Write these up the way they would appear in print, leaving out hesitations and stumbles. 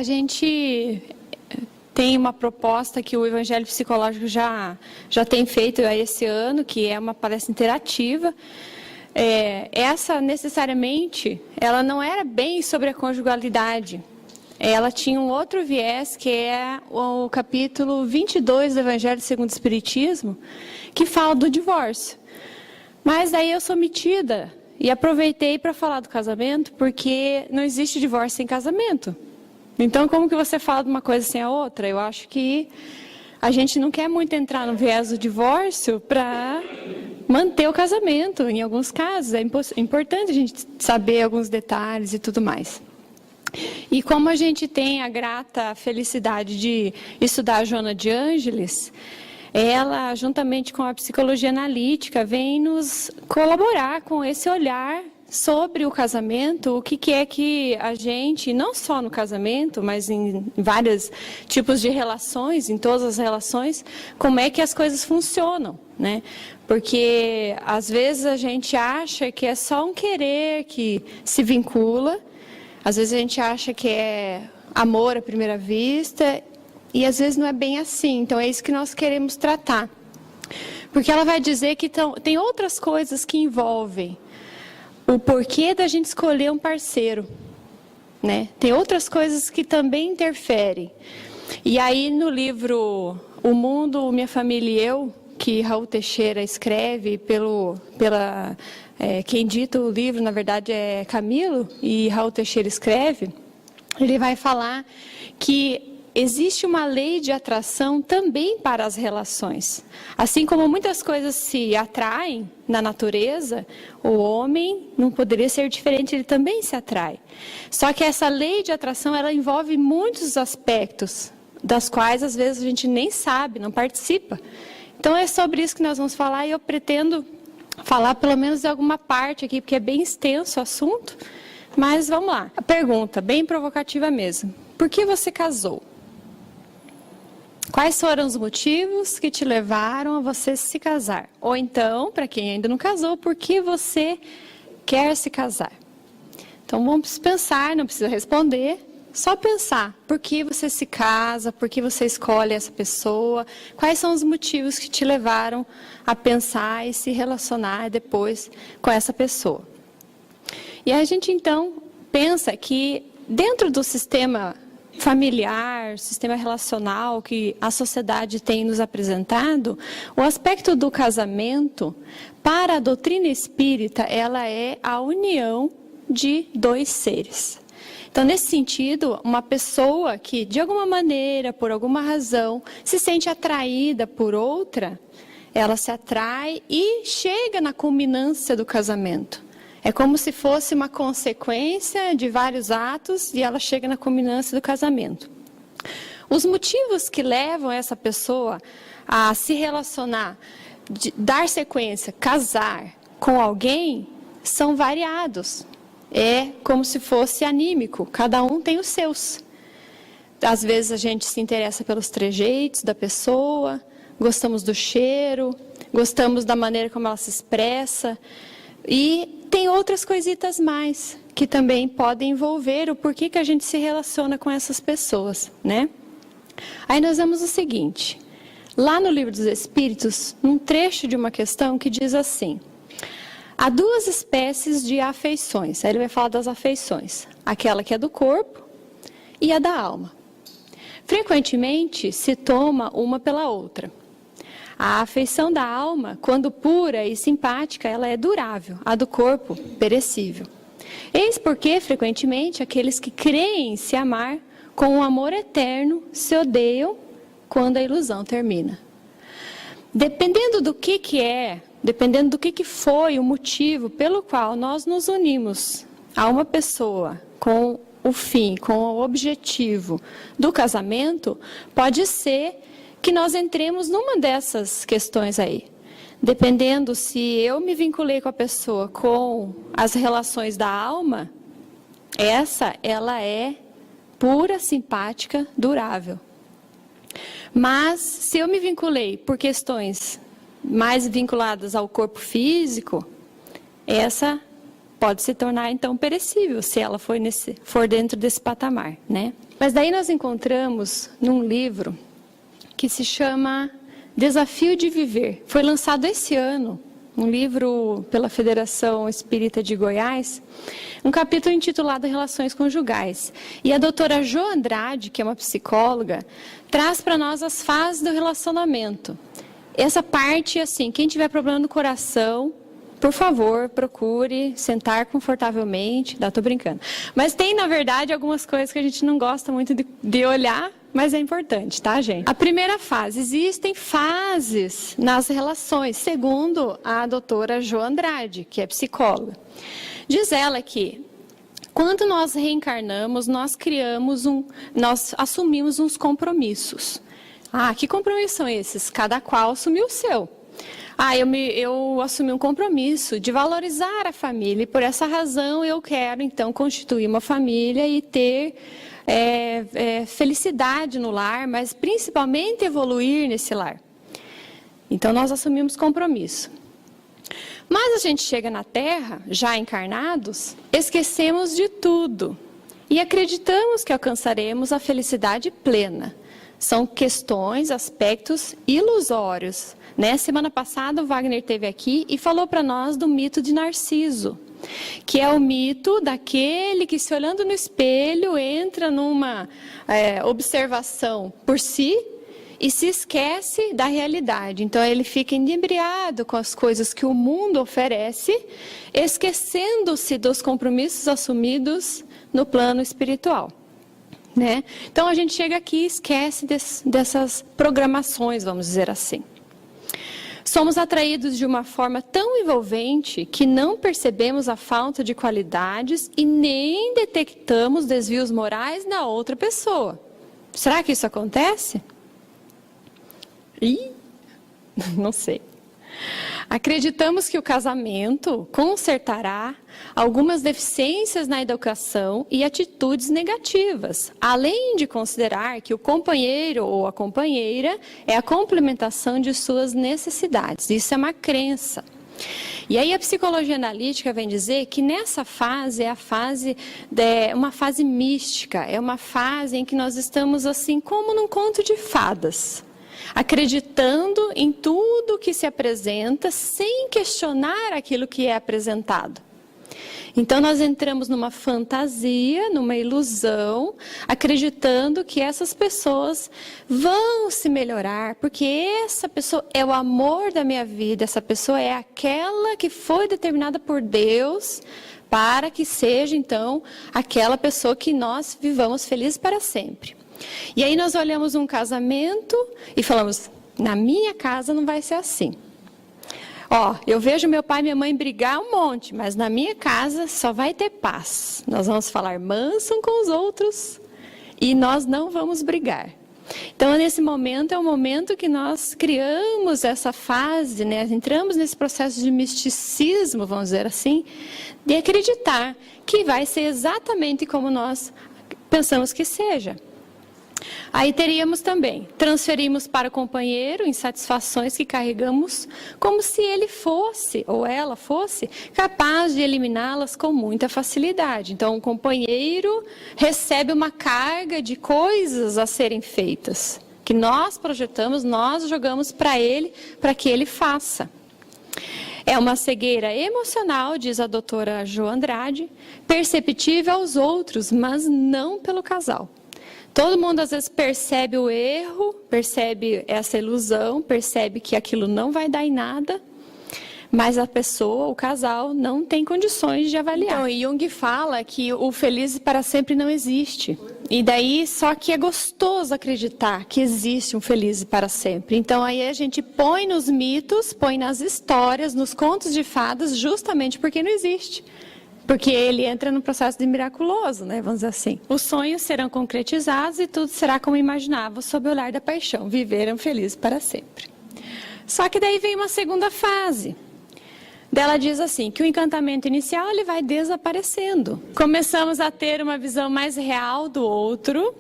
A gente tem uma proposta que o Evangelho Psicológico já tem feito esse ano, que é uma palestra interativa. Essa, necessariamente, ela não era bem sobre a conjugalidade. Ela tinha um outro viés, que é o capítulo 22 do Evangelho segundo o Espiritismo, que fala do divórcio. Mas daí eu sou metida e aproveitei para falar do casamento, porque não existe divórcio sem casamento. Então, como que você fala de uma coisa sem a outra? Eu acho que a gente não quer muito entrar no viés do divórcio para manter o casamento. Em alguns casos, é importante a gente saber alguns detalhes e tudo mais. E como a gente tem a grata felicidade de estudar a Joana de Ângeles, ela, juntamente com a psicologia analítica, vem nos colaborar com esse olhar sobre o casamento, o que é que a gente, não só no casamento, mas em vários tipos de relações, em todas as relações, como é que as coisas funcionam, né? Porque às vezes a gente acha que é só um querer que se vincula, às vezes a gente acha que é amor à primeira vista, e às vezes não é bem assim. Então é isso que nós queremos tratar. Porque ela vai dizer que tem outras coisas que envolvem o porquê da gente escolher um parceiro, né? Tem outras coisas que também interferem. E aí no livro O Mundo, Minha Família e Eu, que Raul Teixeira escreve quem dita o livro, na verdade, é Camilo, e Raul Teixeira escreve, ele vai falar que existe uma lei de atração também para as relações. Assim como muitas coisas se atraem na natureza, o homem não poderia ser diferente, ele também se atrai. Só que essa lei de atração, ela envolve muitos aspectos, das quais às vezes a gente nem sabe, não participa. Então é sobre isso que nós vamos falar, e eu pretendo falar pelo menos de alguma parte aqui, porque é bem extenso o assunto. Mas vamos lá. A pergunta, bem provocativa mesmo. Por que você casou? Quais foram os motivos que te levaram a você se casar? Ou então, para quem ainda não casou, por que você quer se casar? Então vamos pensar, não precisa responder, só pensar. Por que você se casa? Por que você escolhe essa pessoa? Quais são os motivos que te levaram a pensar e se relacionar depois com essa pessoa? E a gente então pensa que dentro do sistema familiar, sistema relacional que a sociedade tem nos apresentado, o aspecto do casamento, para a doutrina espírita, ela é a união de dois seres. Então, nesse sentido, uma pessoa que, de alguma maneira, por alguma razão, se sente atraída por outra, ela se atrai e chega na culminância do casamento. É como se fosse uma consequência de vários atos e ela chega na culminância do casamento. Os motivos que levam essa pessoa a se relacionar, dar sequência, casar com alguém, são variados. É como se fosse anímico, cada um tem os seus. Às vezes a gente se interessa pelos trejeitos da pessoa, gostamos do cheiro, gostamos da maneira como ela se expressa. E tem outras coisitas mais que também podem envolver o porquê que a gente se relaciona com essas pessoas, né? Aí nós vemos o seguinte, lá no Livro dos Espíritos, num trecho de uma questão que diz assim: há duas espécies de afeições. Aí ele vai falar das afeições, aquela que é do corpo e a da alma. Frequentemente se toma uma pela outra. A afeição da alma, quando pura e simpática, ela é durável, a do corpo, perecível. Eis porque, frequentemente, aqueles que creem se amar com um amor eterno se odeiam quando a ilusão termina. Dependendo do que é, dependendo do que foi o motivo pelo qual nós nos unimos a uma pessoa com o fim, com o objetivo do casamento, pode ser que nós entremos numa dessas questões aí. Dependendo se eu me vinculei com a pessoa com as relações da alma, ela é pura, simpática, durável. Mas se eu me vinculei por questões mais vinculadas ao corpo físico, essa pode se tornar então perecível se ela for dentro desse patamar, né? Mas daí nós encontramos num livro que se chama Desafio de Viver. Foi lançado esse ano, um livro pela Federação Espírita de Goiás, um capítulo intitulado Relações Conjugais. E a doutora Jo Andrade, que é uma psicóloga, traz para nós as fases do relacionamento. Essa parte, assim, quem tiver problema no coração, por favor, procure sentar confortavelmente. Não, tô brincando. Mas tem, na verdade, algumas coisas que a gente não gosta muito de olhar, mas é importante, tá, gente? A primeira fase, existem fases nas relações, segundo a doutora Jo Andrade, que é psicóloga. Diz ela que quando nós reencarnamos, nós assumimos uns compromissos. Ah, que compromissos são esses? Cada qual assumiu o seu. Ah, eu assumi um compromisso de valorizar a família e por essa razão eu quero então constituir uma família e ter felicidade no lar, mas principalmente evoluir nesse lar. Então nós assumimos compromisso. Mas a gente chega na Terra, já encarnados, esquecemos de tudo e acreditamos que alcançaremos a felicidade plena. São questões, aspectos ilusórios. Né? Semana passada o Wagner esteve aqui e falou para nós do mito de Narciso, que é o mito daquele que, se olhando no espelho, entra numa observação por si e se esquece da realidade. Então ele fica inebriado com as coisas que o mundo oferece, esquecendo-se dos compromissos assumidos no plano espiritual. Né? Então a gente chega aqui e esquece dessas programações, vamos dizer assim. Somos atraídos de uma forma tão envolvente que não percebemos a falta de qualidades e nem detectamos desvios morais na outra pessoa. Será que isso acontece? Não sei. Acreditamos que o casamento consertará algumas deficiências na educação e atitudes negativas, além de considerar que o companheiro ou a companheira é a complementação de suas necessidades. Isso é uma crença. E aí a psicologia analítica vem dizer que nessa fase é uma fase mística, é uma fase em que nós estamos assim como num conto de fadas, acreditando em tudo que se apresenta sem questionar aquilo que é apresentado. Então nós entramos numa fantasia, numa ilusão, acreditando que essas pessoas vão se melhorar, porque essa pessoa é o amor da minha vida, essa pessoa é aquela que foi determinada por Deus para que seja então aquela pessoa que nós vivamos felizes para sempre. E aí nós olhamos um casamento e falamos, na minha casa não vai ser assim. Ó, eu vejo meu pai e minha mãe brigar um monte, mas na minha casa só vai ter paz. Nós vamos falar manso com os outros e nós não vamos brigar. Então, nesse momento, é o momento que nós criamos essa fase, né? Entramos nesse processo de misticismo, vamos dizer assim, de acreditar que vai ser exatamente como nós pensamos que seja. Aí teríamos também, transferimos para o companheiro insatisfações que carregamos como se ele fosse, ou ela fosse, capaz de eliminá-las com muita facilidade. Então, o companheiro recebe uma carga de coisas a serem feitas, que nós projetamos, nós jogamos para ele, para que ele faça. É uma cegueira emocional, diz a doutora Jo Andrade, perceptível aos outros, mas não pelo casal. Todo mundo às vezes percebe o erro, percebe essa ilusão, percebe que aquilo não vai dar em nada, mas a pessoa, o casal, não tem condições de avaliar. Então, Jung fala que o feliz para sempre não existe. E daí, só que é gostoso acreditar que existe um feliz para sempre. Então, aí a gente põe nos mitos, põe nas histórias, nos contos de fadas, justamente porque não existe. Porque ele entra no processo de miraculoso, né? Vamos dizer assim. Os sonhos serão concretizados e tudo será como imaginava sob o olhar da paixão. Viveram felizes para sempre. Só que daí vem uma segunda fase. Dela diz assim, que o encantamento inicial ele vai desaparecendo. Começamos a ter uma visão mais real do outro.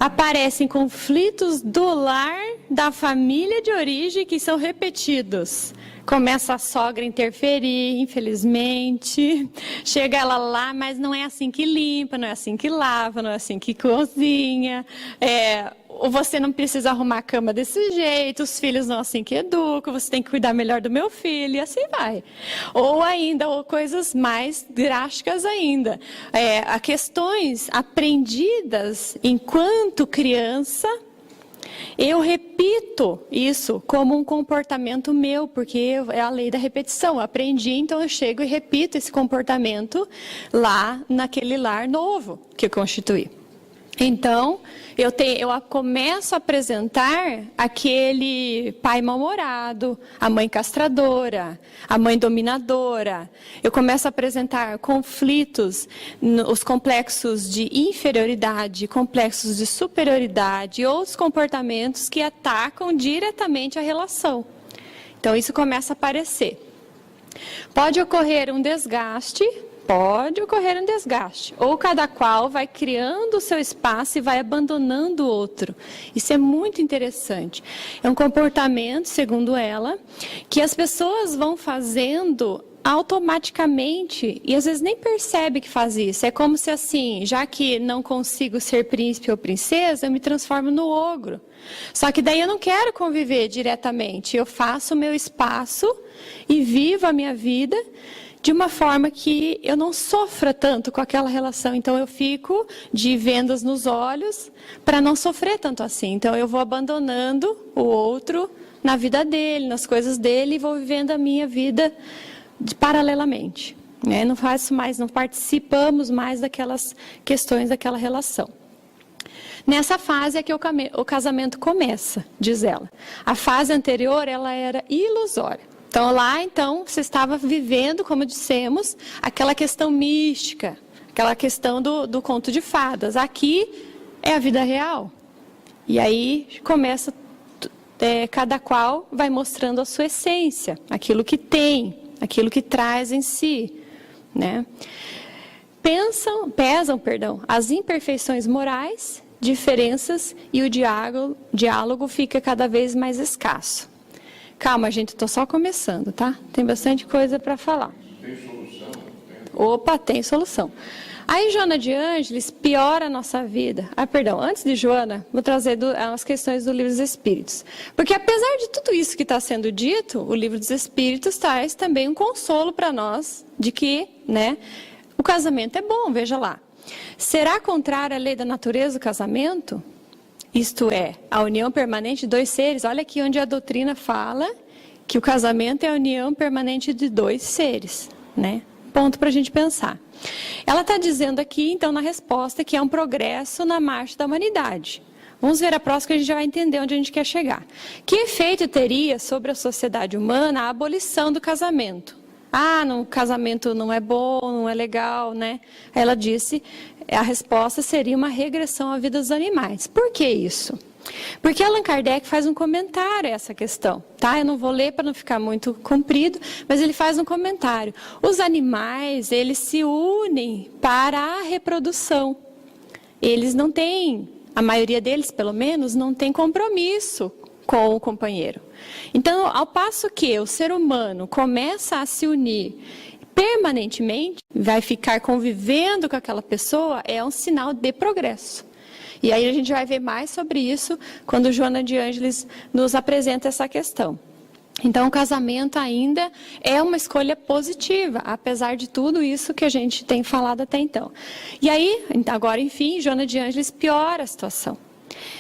Aparecem conflitos do lar, da família de origem, que são repetidos. Começa a sogra a interferir, infelizmente. Chega ela lá, mas não é assim que limpa, não é assim que lava, não é assim que cozinha. Você não precisa arrumar a cama desse jeito, os filhos não assim que educam, você tem que cuidar melhor do meu filho, e assim vai. Ou coisas mais drásticas ainda. Há questões aprendidas enquanto criança. Eu repito isso como um comportamento meu, porque é a lei da repetição. Eu aprendi, então eu chego e repito esse comportamento lá naquele lar novo que eu constituí. Então, eu começo a apresentar aquele pai mal-humorado, a mãe castradora, a mãe dominadora. Eu começo a apresentar conflitos, os complexos de inferioridade, complexos de superioridade e outros comportamentos que atacam diretamente a relação. Então, isso começa a aparecer. Pode ocorrer um desgaste. Ou cada qual vai criando o seu espaço e vai abandonando o outro. Isso é muito interessante. É um comportamento, segundo ela, que as pessoas vão fazendo automaticamente e às vezes nem percebe que faz isso. É como se assim, já que não consigo ser príncipe ou princesa, eu me transformo no ogro. Só que daí eu não quero conviver diretamente. Eu faço o meu espaço e vivo a minha vida de uma forma que eu não sofra tanto com aquela relação. Então, eu fico de vendas nos olhos para não sofrer tanto assim. Então, eu vou abandonando o outro na vida dele, nas coisas dele, e vou vivendo a minha vida paralelamente. Né? Não participamos mais daquelas questões daquela relação. Nessa fase é que o casamento começa, diz ela. A fase anterior, ela era ilusória. Então, você estava vivendo, como dissemos, aquela questão mística, aquela questão do conto de fadas. Aqui é a vida real. E aí começa, cada qual vai mostrando a sua essência, aquilo que tem, aquilo que traz em si. Né? Pesam as imperfeições morais, diferenças, e o diálogo fica cada vez mais escasso. Calma, gente, estou só começando, tá? Tem bastante coisa para falar. Tem solução? Opa, tem solução. Aí, Joana de Ângeles piora a nossa vida. Antes de Joana, vou trazer as questões do Livro dos Espíritos. Porque apesar de tudo isso que está sendo dito, o Livro dos Espíritos traz também um consolo para nós de que, né, o casamento é bom, veja lá. Será contrária à lei da natureza o casamento? Isto é, a união permanente de dois seres. Olha aqui onde a doutrina fala que o casamento é a união permanente de dois seres, né? Ponto para a gente pensar. Ela está dizendo aqui, então, na resposta, que é um progresso na marcha da humanidade. Vamos ver a próxima que a gente já vai entender onde a gente quer chegar. Que efeito teria sobre a sociedade humana a abolição do casamento? O casamento não é bom, não é legal, né? Ela disse, a resposta seria uma regressão à vida dos animais. Por que isso? Porque Allan Kardec faz um comentário a essa questão, tá? Eu não vou ler para não ficar muito comprido, mas ele faz um comentário. Os animais, eles se unem para a reprodução. Eles não têm, a maioria deles, pelo menos, não tem compromisso com o companheiro. Então, ao passo que o ser humano começa a se unir permanentemente, vai ficar convivendo com aquela pessoa, é um sinal de progresso. E aí a gente vai ver mais sobre isso quando Joana de Ângeles nos apresenta essa questão. Então, o casamento ainda é uma escolha positiva, apesar de tudo isso que a gente tem falado até então. E aí, agora, enfim, Joana de Ângeles piora a situação.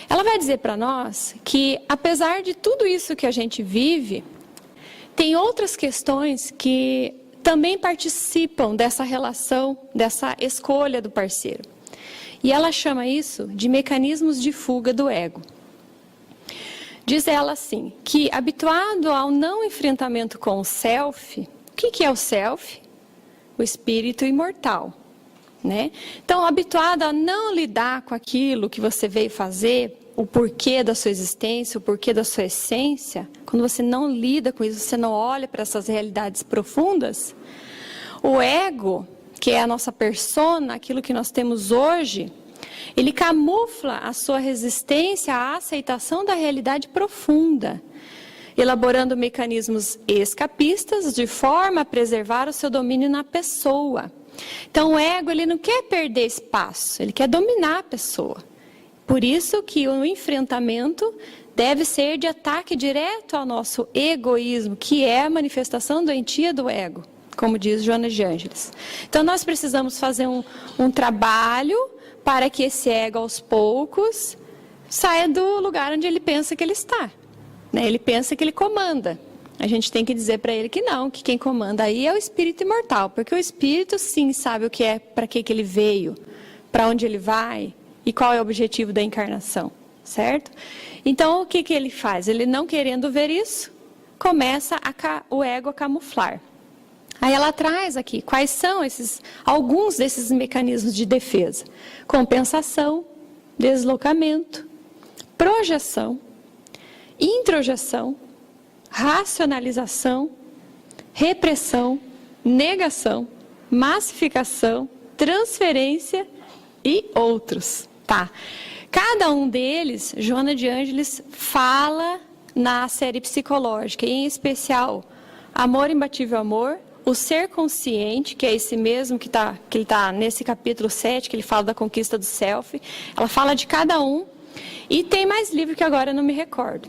Ela vai dizer para nós que, apesar de tudo isso que a gente vive, tem outras questões que também participam dessa relação, dessa escolha do parceiro. E ela chama isso de mecanismos de fuga do ego. Diz ela assim, que habituado ao não enfrentamento com o self, o que é o self? O espírito imortal. Né? Então, habituado a não lidar com aquilo que você veio fazer, o porquê da sua existência, o porquê da sua essência, quando você não lida com isso, você não olha para essas realidades profundas, o ego, que é a nossa persona, aquilo que nós temos hoje, Ele camufla a sua resistência à aceitação da realidade profunda, elaborando mecanismos escapistas de forma a preservar o seu domínio na pessoa. Então o ego, ele não quer perder espaço, ele quer dominar a pessoa. Por isso que o enfrentamento deve ser de ataque direto ao nosso egoísmo, que é a manifestação doentia do ego, como diz Joana de Ângeles. Então nós precisamos fazer um trabalho para que esse ego aos poucos saia do lugar onde ele pensa que ele está. Ele pensa que ele comanda. A gente tem que dizer para ele que não, que quem comanda aí é o espírito imortal, porque o espírito sim sabe o que é, para que ele veio, para onde ele vai e qual é o objetivo da encarnação, certo? Então o que ele faz? Ele, não querendo ver isso, começa o ego a camuflar. Aí ela traz aqui quais são alguns desses mecanismos de defesa: compensação, deslocamento, projeção, introjeção, racionalização, repressão, negação, massificação, transferência e outros. Tá? Cada um deles, Joana de Ângeles fala na série psicológica, em especial Amor, Imbatível Amor, o Ser Consciente, que é esse mesmo que ele tá nesse capítulo 7, que ele fala da conquista do self. Ela fala de cada um. E tem mais livro que agora eu não me recordo.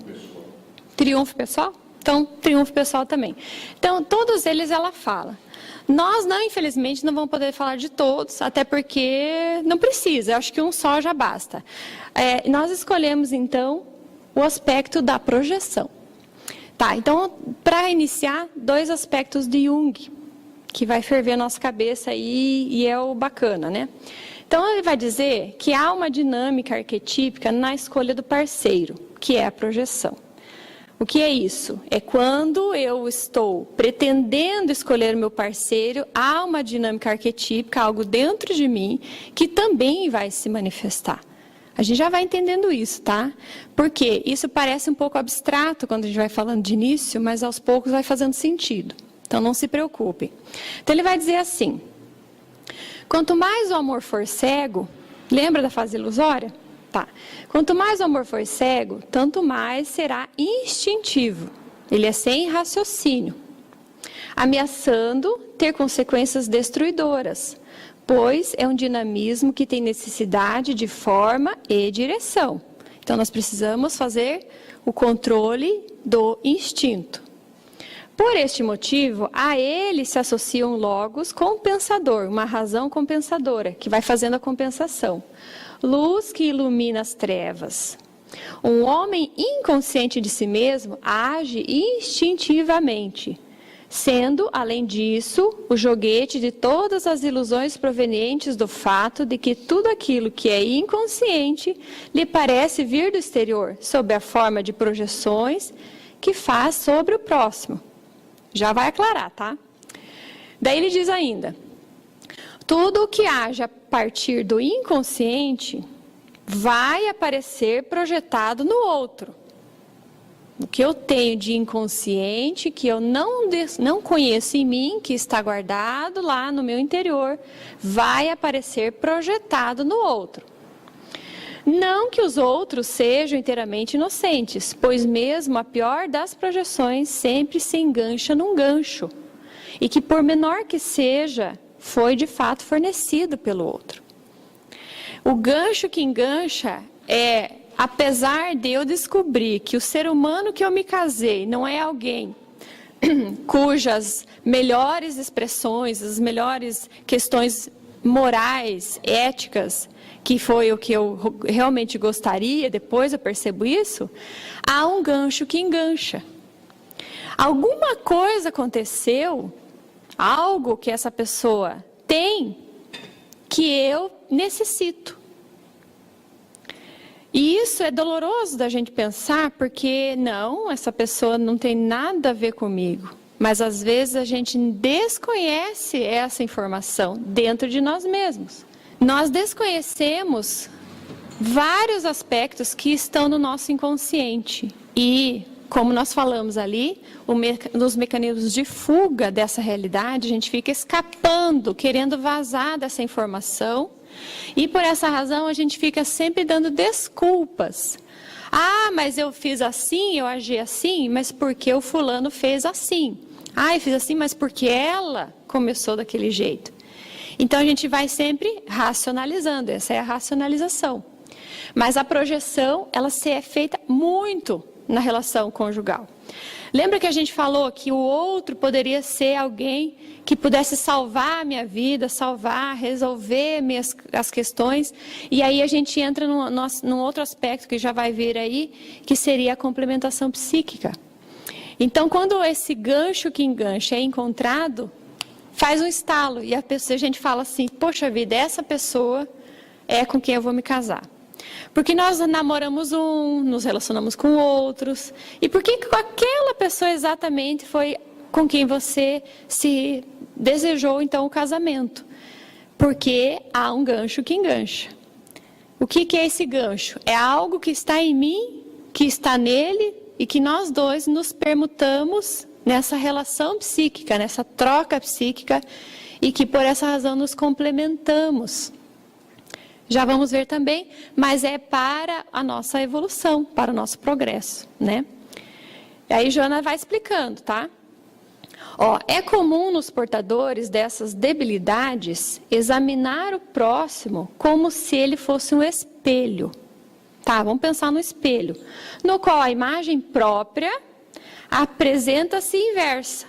Triunfo Pessoal? Então, Triunfo Pessoal também. Então, todos eles ela fala. Nós, infelizmente, não vamos poder falar de todos, até porque não precisa. Eu acho que um só já basta. Nós escolhemos, então, o aspecto da projeção. Tá, então, para iniciar, 2 aspectos de Jung, que vai ferver a nossa cabeça aí, e é o bacana, né? Então, ele vai dizer que há uma dinâmica arquetípica na escolha do parceiro, que é a projeção. O que é isso? É quando eu estou pretendendo escolher meu parceiro, há uma dinâmica arquetípica, algo dentro de mim, que também vai se manifestar. A gente já vai entendendo isso, tá? Porque isso parece um pouco abstrato quando a gente vai falando de início, mas aos poucos vai fazendo sentido. Então não se preocupe. Então ele vai dizer assim: quanto mais o amor for cego, lembra da fase ilusória? Tá. Quanto mais o amor for cego, tanto mais será instintivo. Ele é sem raciocínio, ameaçando ter consequências destruidoras, pois é um dinamismo que tem necessidade de forma e direção. Então, nós precisamos fazer o controle do instinto. Por este motivo, a ele se associa um logos compensador, uma razão compensadora, que vai fazendo a compensação. Luz que ilumina as trevas. Um homem inconsciente de si mesmo age instintivamente, sendo, além disso, o joguete de todas as ilusões provenientes do fato de que tudo aquilo que é inconsciente lhe parece vir do exterior, sob a forma de projeções que faz sobre o próximo. Já vai aclarar, tá? Daí ele diz ainda: tudo o que haja a partir do inconsciente vai aparecer projetado no outro. O que eu tenho de inconsciente, que eu não conheço em mim, que está guardado lá no meu interior, vai aparecer projetado no outro. Não que os outros sejam inteiramente inocentes, pois mesmo a pior das projeções sempre se engancha num gancho, e que por menor que seja, foi de fato fornecido pelo outro. O gancho que engancha é, apesar de eu descobrir que o ser humano que eu me casei não é alguém cujas melhores expressões, as melhores questões morais, éticas, que foi o que eu realmente gostaria, depois eu percebo isso, há um gancho que engancha. Alguma coisa aconteceu, algo que essa pessoa tem, que eu necessito. E isso é doloroso da gente pensar, porque não, essa pessoa não tem nada a ver comigo. Mas às vezes a gente desconhece essa informação dentro de nós mesmos. Nós desconhecemos vários aspectos que estão no nosso inconsciente. E, como nós falamos ali, nos mecanismos de fuga dessa realidade, a gente fica escapando, querendo vazar dessa informação, E por essa razão a gente fica sempre dando desculpas. Ah, mas eu fiz assim, eu agi assim, mas porque o fulano fez assim. Ah, eu fiz assim, mas porque ela começou daquele jeito. Então a gente vai sempre racionalizando, essa é a racionalização. Mas a projeção, ela é feita muito na relação conjugal. Lembra que a gente falou que o outro poderia ser alguém que pudesse salvar a minha vida, resolver as questões. E aí a gente entra num outro aspecto que já vai vir aí, que seria a complementação psíquica. Então, quando esse gancho que engancha é encontrado, faz um estalo. E a gente fala assim, poxa vida, essa pessoa é com quem eu vou me casar. Porque nós namoramos nos relacionamos com outros. E por que aquela pessoa exatamente foi com quem você se desejou, então, o casamento? Porque há um gancho que engancha. O que é esse gancho? É algo que está em mim, que está nele, e que nós dois nos permutamos nessa relação psíquica, nessa troca psíquica, e que por essa razão nos complementamos. Já vamos ver também, mas é para a nossa evolução, para o nosso progresso, né? E aí Joana vai explicando, tá? É comum nos portadores dessas debilidades examinar o próximo como se ele fosse um espelho. Tá, vamos pensar no espelho, no qual a imagem própria apresenta-se inversa,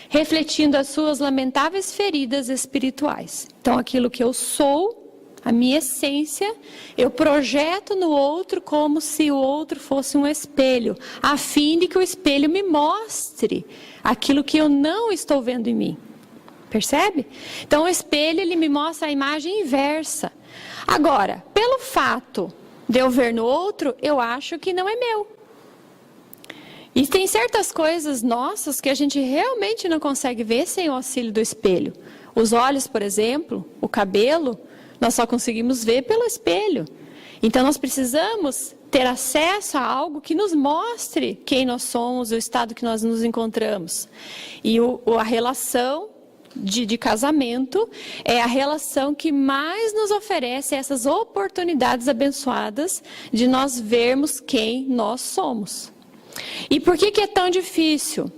refletindo as suas lamentáveis feridas espirituais. Então, aquilo que eu sou, a minha essência, eu projeto no outro como se o outro fosse um espelho, a fim de que o espelho me mostre aquilo que eu não estou vendo em mim. Percebe? Então, o espelho, ele me mostra a imagem inversa. Agora, pelo fato de eu ver no outro, eu acho que não é meu. E tem certas coisas nossas que a gente realmente não consegue ver sem o auxílio do espelho. Os olhos, por exemplo, o cabelo, nós só conseguimos ver pelo espelho. Então, nós precisamos ter acesso a algo que nos mostre quem nós somos, o estado que nós nos encontramos. E a relação de casamento é a relação que mais nos oferece essas oportunidades abençoadas de nós vermos quem nós somos. E por que é tão difícil?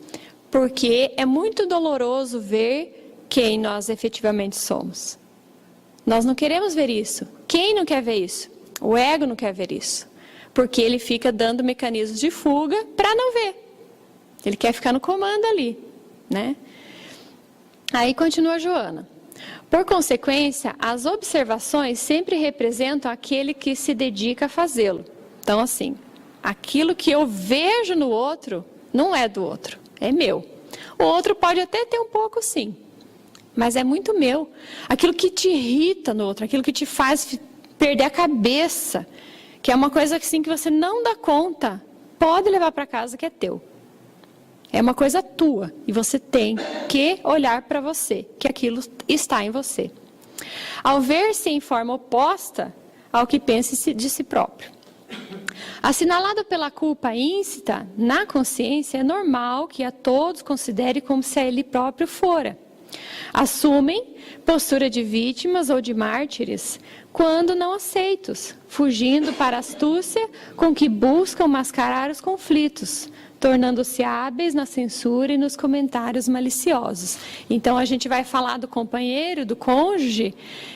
Porque é muito doloroso ver quem nós efetivamente somos. Nós não queremos ver isso. Quem não quer ver isso? O ego não quer ver isso. Porque ele fica dando mecanismos de fuga para não ver. Ele quer ficar no comando ali, né? Aí continua Joana. Por consequência, as observações sempre representam aquele que se dedica a fazê-lo. Então, assim, aquilo que eu vejo no outro não é do outro, é meu. O outro pode até ter um pouco, sim, mas é muito meu. Aquilo que te irrita no outro, aquilo que te faz perder a cabeça, que é uma coisa assim que você não dá conta, pode levar para casa que é teu. É uma coisa tua e você tem que olhar para você, que aquilo está em você. Ao ver-se em forma oposta ao que pensa de si próprio. Assinalado pela culpa íncita na consciência, é normal que a todos considere como se a ele próprio fora. Assumem postura de vítimas ou de mártires quando não aceitos, fugindo para a astúcia com que buscam mascarar os conflitos, tornando-se hábeis na censura e nos comentários maliciosos. Então a gente vai falar do companheiro, do cônjuge,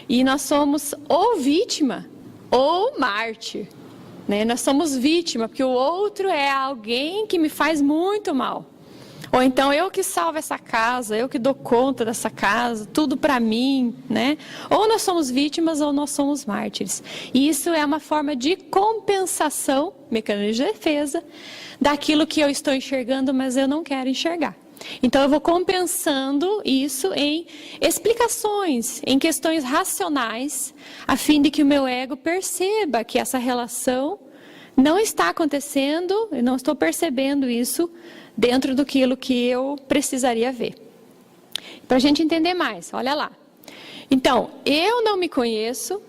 e nós somos ou vítima ou mártir. Né? Nós somos vítima, porque o outro é alguém que me faz muito mal. Ou então eu que salvo essa casa, eu que dou conta dessa casa, tudo para mim, né? Ou nós somos vítimas ou nós somos mártires. E isso é uma forma de compensação, mecanismo de defesa, daquilo que eu estou enxergando, mas eu não quero enxergar. Então eu vou compensando isso em explicações, em questões racionais, a fim de que o meu ego perceba que essa relação não está acontecendo, eu não estou percebendo isso dentro daquilo que eu precisaria ver. Para a gente entender mais, olha lá. Então, eu não me conheço,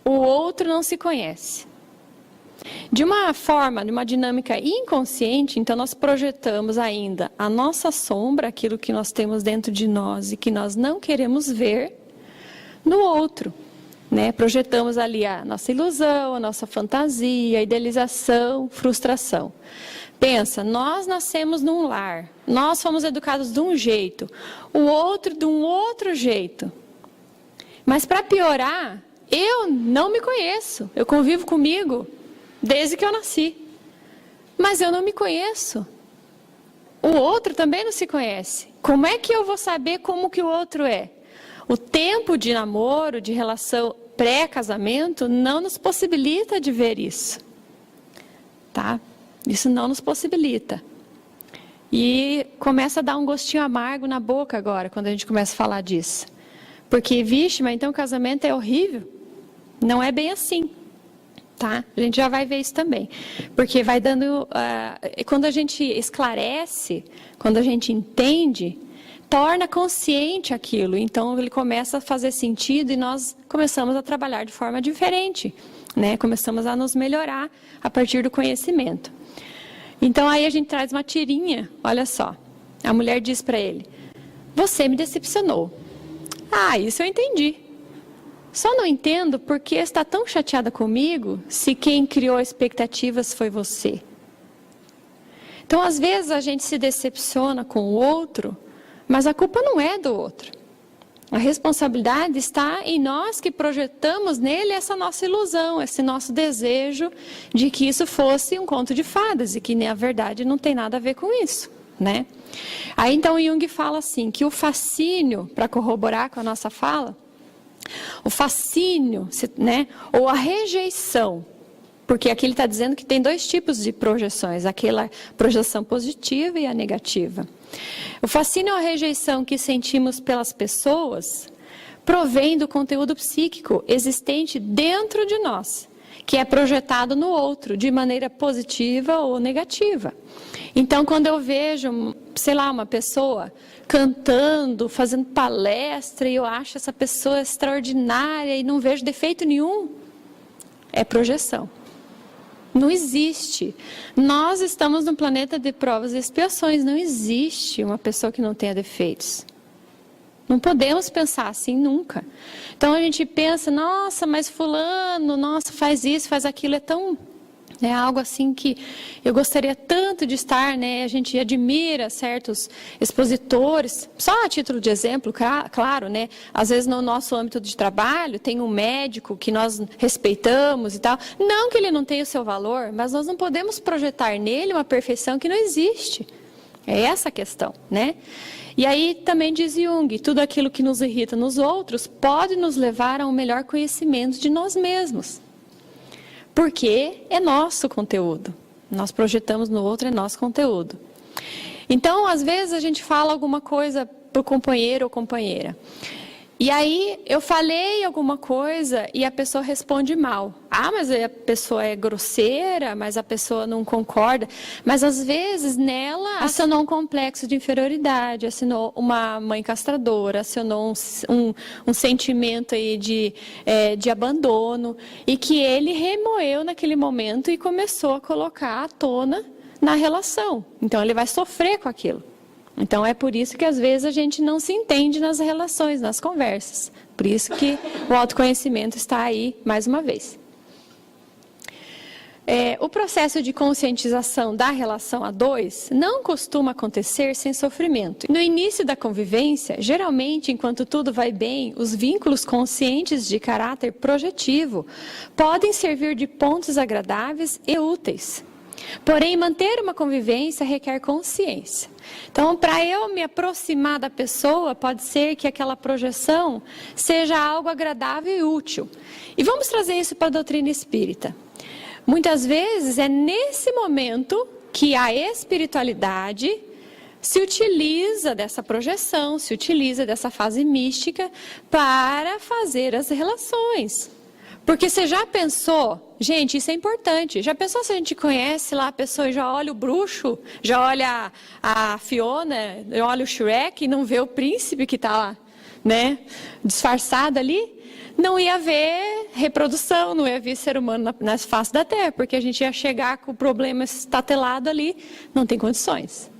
o outro não se conhece. De uma forma, de uma dinâmica inconsciente, então nós projetamos ainda a nossa sombra, aquilo que nós temos dentro de nós e que nós não queremos ver, no outro. né? Projetamos ali a nossa ilusão, a nossa fantasia, a idealização, frustração. Pensa, nós nascemos num lar, nós fomos educados de um jeito, o outro de um outro jeito. Mas para piorar, eu não me conheço, eu convivo comigo desde que eu nasci. Mas eu não me conheço. O outro também não se conhece. Como é que eu vou saber como que o outro é? O tempo de namoro, de relação pré-casamento, não nos possibilita de ver isso. Tá? Isso não nos possibilita. E começa a dar um gostinho amargo na boca agora, quando a gente começa a falar disso. Porque, vixe, mas então o casamento é horrível? Não é bem assim. Tá? A gente já vai ver isso também. Porque vai dando... quando a gente esclarece, quando a gente entende, torna consciente aquilo. Então, ele começa a fazer sentido e nós começamos a trabalhar de forma diferente. Né? Começamos a nos melhorar a partir do conhecimento. Então, aí a gente traz uma tirinha, olha só. A mulher diz para ele, você me decepcionou. Ah, isso eu entendi. Só não entendo porque está tão chateada comigo se quem criou expectativas foi você. Então, às vezes, a gente se decepciona com o outro, mas a culpa não é do outro. A responsabilidade está em nós que projetamos nele essa nossa ilusão, esse nosso desejo de que isso fosse um conto de fadas e que, na verdade, não tem nada a ver com isso, né? Aí, então, Jung fala assim, que o fascínio, para corroborar com a nossa fala, o fascínio, né, ou a rejeição, porque aqui ele está dizendo que tem dois tipos de projeções, aquela projeção positiva e a negativa. O fascínio ou a rejeição que sentimos pelas pessoas provém do conteúdo psíquico existente dentro de nós, que é projetado no outro, de maneira positiva ou negativa. Então, quando eu vejo, sei lá, uma pessoa cantando, fazendo palestra, e eu acho essa pessoa extraordinária e não vejo defeito nenhum, é projeção. Não existe. Nós estamos num planeta de provas e expiações. Não existe uma pessoa que não tenha defeitos. Não podemos pensar assim nunca. Então a gente pensa, nossa, mas fulano, nossa, faz isso, faz aquilo, é algo assim que eu gostaria tanto de estar, né? A gente admira certos expositores, só a título de exemplo, claro, né? Às vezes no nosso âmbito de trabalho tem um médico que nós respeitamos e tal. Não que ele não tenha o seu valor, mas nós não podemos projetar nele uma perfeição que não existe. É essa a questão, né? E aí também diz Jung, tudo aquilo que nos irrita nos outros pode nos levar a um melhor conhecimento de nós mesmos. Porque é nosso conteúdo. Nós projetamos no outro, é nosso conteúdo. Então, às vezes, a gente fala alguma coisa para o companheiro ou companheira. E aí, eu falei alguma coisa e a pessoa responde mal. Ah, mas a pessoa é grosseira, mas a pessoa não concorda. Mas, às vezes, nela acionou um complexo de inferioridade, acionou uma mãe castradora, acionou um sentimento aí de abandono, e que ele remoeu naquele momento e começou a colocar à tona na relação. Então, ele vai sofrer com aquilo. Então, é por isso que, às vezes, a gente não se entende nas relações, nas conversas. Por isso que o autoconhecimento está aí, mais uma vez. O processo de conscientização da relação a dois não costuma acontecer sem sofrimento. No início da convivência, geralmente, enquanto tudo vai bem, os vínculos conscientes de caráter projetivo podem servir de pontos agradáveis e úteis. Porém, manter uma convivência requer consciência. Então, para eu me aproximar da pessoa, pode ser que aquela projeção seja algo agradável e útil. E vamos trazer isso para a doutrina espírita. Muitas vezes é nesse momento que a espiritualidade se utiliza dessa projeção, se utiliza dessa fase mística para fazer as relações. Porque você já pensou, gente, isso é importante, já pensou se a gente conhece lá a pessoa e já olha o bruxo, já olha a Fiona, já olha o Shrek e não vê o príncipe que está lá, né, disfarçado ali? Não ia haver reprodução, não ia haver ser humano na face da Terra, porque a gente ia chegar com o problema estatelado ali, não tem condições.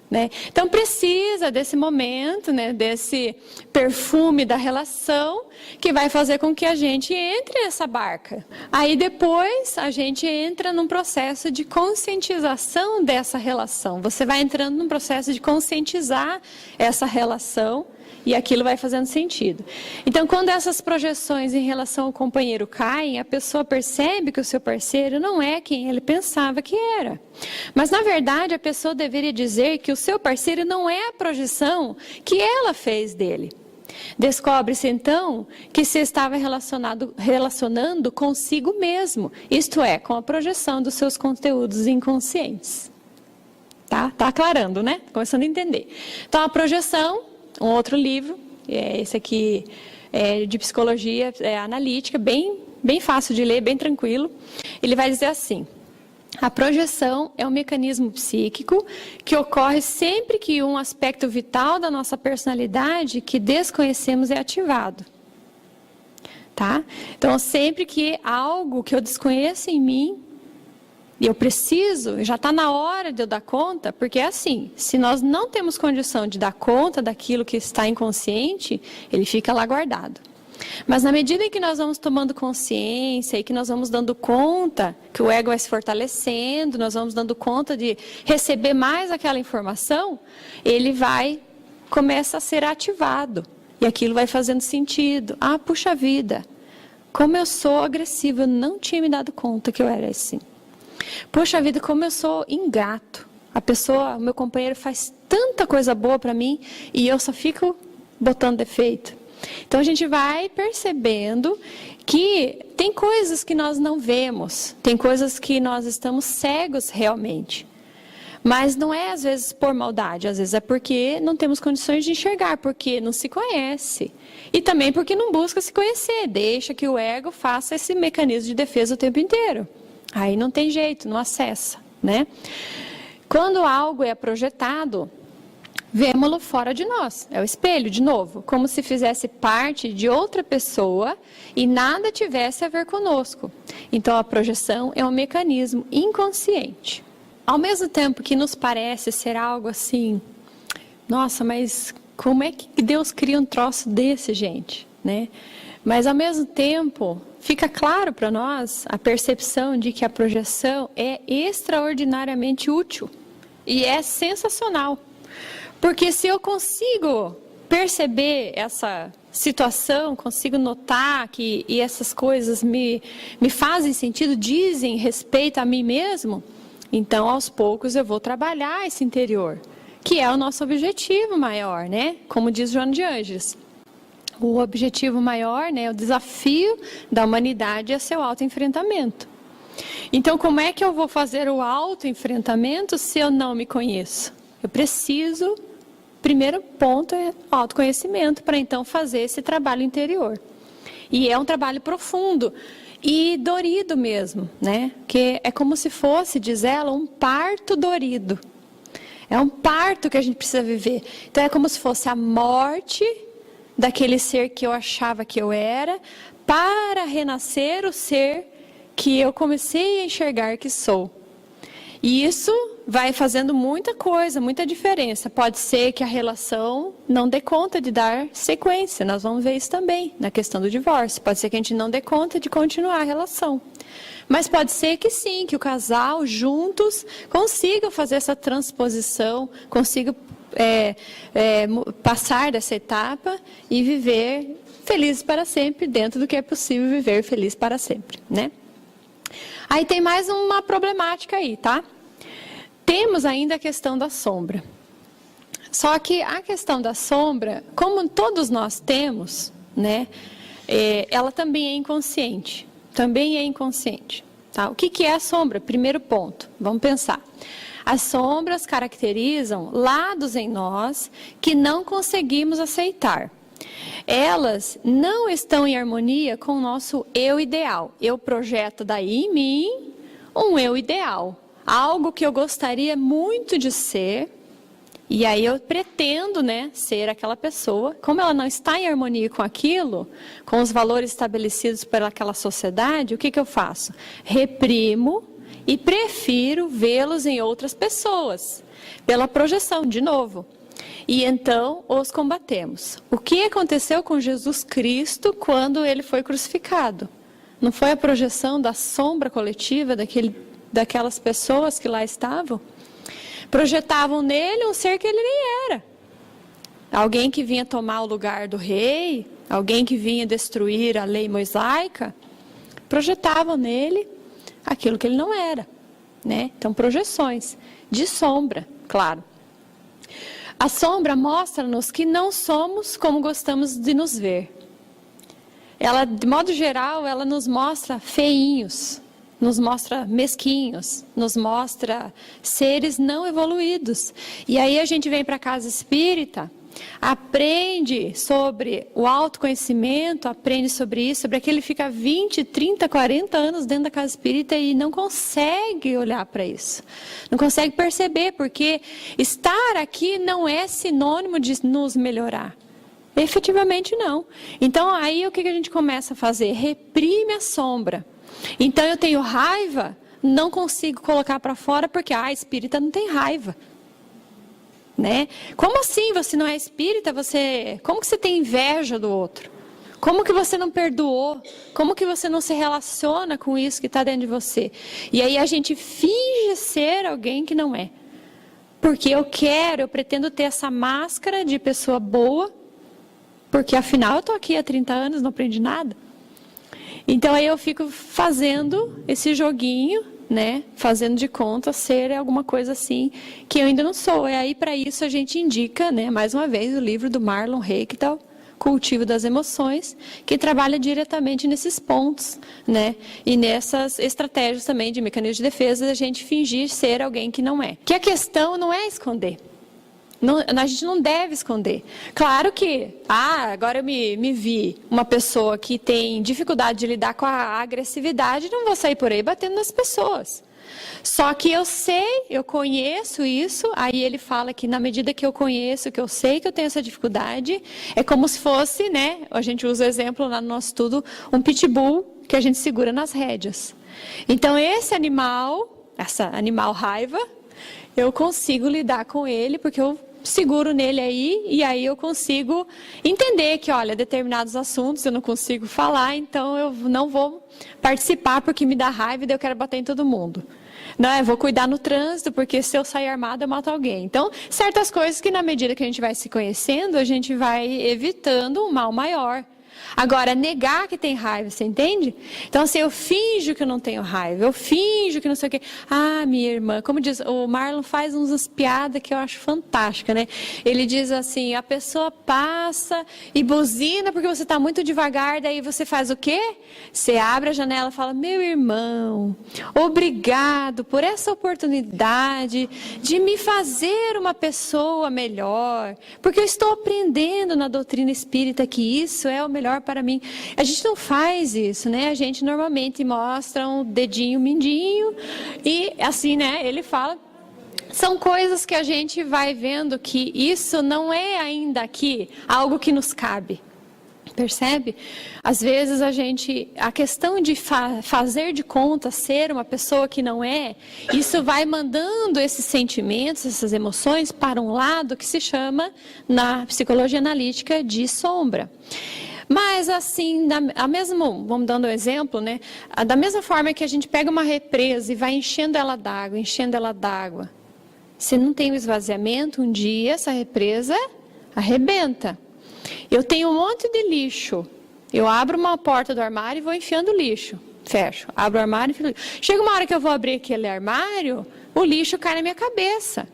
né? Então precisa desse momento, né, desse perfume da relação que vai fazer com que a gente entre nessa barca. Aí depois a gente entra num processo de conscientização dessa relação. Você vai entrando num processo de conscientizar essa relação e aquilo vai fazendo sentido. Então, quando essas projeções em relação ao companheiro caem, a pessoa percebe que o seu parceiro não é quem ele pensava que era. Mas, na verdade, a pessoa deveria dizer que o seu parceiro não é a projeção que ela fez dele. Descobre-se, então, que se estava relacionando consigo mesmo, isto é, com a projeção dos seus conteúdos inconscientes. Tá aclarando, né? Começando a entender. Então, a projeção... Um outro livro, esse aqui é de psicologia analítica, bem fácil de ler, bem tranquilo. Ele vai dizer assim: a projeção é um mecanismo psíquico que ocorre sempre que um aspecto vital da nossa personalidade que desconhecemos é ativado. Tá? Então, sempre que algo que eu desconheço em mim, e eu preciso, já está na hora de eu dar conta, porque é assim, se nós não temos condição de dar conta daquilo que está inconsciente, ele fica lá guardado. Mas na medida em que nós vamos tomando consciência e que nós vamos dando conta, que o ego vai se fortalecendo, nós vamos dando conta de receber mais aquela informação, ele começa a ser ativado. E aquilo vai fazendo sentido. Ah, puxa vida, como eu sou agressivo, eu não tinha me dado conta que eu era assim. Poxa vida, como eu sou ingrato. O meu companheiro faz tanta coisa boa para mim e eu só fico botando defeito. Então a gente vai percebendo que tem coisas que nós não vemos, tem coisas que nós estamos cegos realmente. Mas não é às vezes por maldade, às vezes é porque não temos condições de enxergar, porque não se conhece. E também porque não busca se conhecer, deixa que o ego faça esse mecanismo de defesa o tempo inteiro. Aí não tem jeito, não acessa, né? Quando algo é projetado, vemos-lo fora de nós. É o espelho, de novo, como se fizesse parte de outra pessoa e nada tivesse a ver conosco. Então, a projeção é um mecanismo inconsciente. Ao mesmo tempo que nos parece ser algo assim, nossa, mas como é que Deus cria um troço desse, gente, né? Mas, ao mesmo tempo, fica claro para nós a percepção de que a projeção é extraordinariamente útil e é sensacional. Porque se eu consigo perceber essa situação, consigo notar e essas coisas me fazem sentido, dizem respeito a mim mesmo, então, aos poucos, eu vou trabalhar esse interior, que é o nosso objetivo maior, né? Como diz Joana de Ângeles. O objetivo maior, né, o desafio da humanidade é seu autoenfrentamento. Então, como é que eu vou fazer o autoenfrentamento se eu não me conheço? Eu preciso, primeiro ponto é autoconhecimento, para então fazer esse trabalho interior. E é um trabalho profundo e dorido mesmo, né? Que é como se fosse, diz ela, um parto dorido. É um parto que a gente precisa viver. Então, é como se fosse a morte daquele ser que eu achava que eu era, para renascer o ser que eu comecei a enxergar que sou. E isso vai fazendo muita coisa, muita diferença. Pode ser que a relação não dê conta de dar sequência. Nós vamos ver isso também na questão do divórcio. Pode ser que a gente não dê conta de continuar a relação. Mas pode ser que sim, que o casal juntos consigam fazer essa transposição, consigam passar dessa etapa e viver felizes para sempre, dentro do que é possível viver feliz para sempre, né? Aí tem mais uma problemática aí, tá? Temos ainda a questão da sombra. Só que a questão da sombra, como todos nós temos, né? Ela também é inconsciente. Também é inconsciente. Tá? O que é a sombra? Primeiro ponto. Vamos pensar. As sombras caracterizam lados em nós que não conseguimos aceitar. Elas não estão em harmonia com o nosso eu ideal. Eu projeto daí em mim um eu ideal. Algo que eu gostaria muito de ser. E aí eu pretendo, né, ser aquela pessoa. Como ela não está em harmonia com aquilo, com os valores estabelecidos por aquela sociedade, o que eu faço? Reprimo e prefiro vê-los em outras pessoas, pela projeção, de novo. E então os combatemos. O que aconteceu com Jesus Cristo quando ele foi crucificado? Não foi a projeção da sombra coletiva daquelas pessoas que lá estavam? Projetavam nele um ser que ele nem era. Alguém que vinha tomar o lugar do rei, alguém que vinha destruir a lei mosaica, projetavam nele aquilo que ele não era, né? Então, projeções de sombra, claro. A sombra mostra-nos que não somos como gostamos de nos ver. Ela, de modo geral, ela nos mostra feinhos, nos mostra mesquinhos, nos mostra seres não evoluídos. E aí a gente vem para a casa espírita, aprende sobre o autoconhecimento, aprende sobre isso, sobre aquele que fica 20, 30, 40 anos dentro da casa espírita e não consegue olhar para isso. Não consegue perceber, porque estar aqui não é sinônimo de nos melhorar. Efetivamente não. Então aí o que a gente começa a fazer? Reprime a sombra. Então eu tenho raiva, não consigo colocar para fora porque a espírita não tem raiva. Né? Como assim você não é espírita? Como que você tem inveja do outro? Como que você não perdoou? Como que você não se relaciona com isso que está dentro de você? E aí a gente finge ser alguém que não é. Porque eu pretendo ter essa máscara de pessoa boa, porque afinal eu estou aqui há 30 anos, não aprendi nada. Então aí eu fico fazendo esse joguinho, né, fazendo de conta ser alguma coisa assim que eu ainda não sou. E aí para isso a gente indica, né, mais uma vez o livro do Marlon Reichtal, Cultivo das Emoções, que trabalha diretamente nesses pontos, né, e nessas estratégias também de mecanismo de defesa da gente fingir ser alguém que não é. Que a questão não é esconder. A gente não deve esconder. Claro que, agora eu me vi uma pessoa que tem dificuldade de lidar com a agressividade, não vou sair por aí batendo nas pessoas. Só que eu conheço isso, aí ele fala que na medida que eu conheço, que eu sei que eu tenho essa dificuldade, é como se fosse, né, a gente usa o exemplo lá no nosso estudo, um pitbull que a gente segura nas rédeas. Então esse animal raiva, eu consigo lidar com ele porque eu seguro nele aí, e aí eu consigo entender que, olha, determinados assuntos eu não consigo falar, então eu não vou participar porque me dá raiva e daí eu quero bater em todo mundo. Não, eu vou cuidar no trânsito, porque se eu sair armada eu mato alguém. Então, certas coisas que na medida que a gente vai se conhecendo, a gente vai evitando um mal maior. Agora, negar que tem raiva, você entende? Então, assim, eu finjo que eu não tenho raiva, eu finjo que não sei o quê. Minha irmã, como diz, o Marlon faz umas piadas que eu acho fantástica, né? Ele diz assim, a pessoa passa e buzina porque você está muito devagar, daí você faz o quê? Você abre a janela e fala, meu irmão, obrigado por essa oportunidade de me fazer uma pessoa melhor, porque eu estou aprendendo na doutrina espírita que isso é o melhor para mim. A gente não faz isso, né? A gente normalmente mostra um dedinho mindinho e assim, né? Ele fala, são coisas que a gente vai vendo que isso não é ainda aqui algo que nos cabe. Percebe? Às vezes a questão de fazer de conta ser uma pessoa que não é, isso vai mandando esses sentimentos, essas emoções para um lado que se chama, na psicologia analítica, de sombra. Mas assim, vamos dando um exemplo, né? Da mesma forma que a gente pega uma represa e vai enchendo ela d'água. Se não tem o esvaziamento, um dia essa represa arrebenta. Eu tenho um monte de lixo. Eu abro uma porta do armário e vou enfiando lixo. Fecho, abro o armário e enfio lixo. Chega uma hora que eu vou abrir aquele armário, o lixo cai na minha cabeça.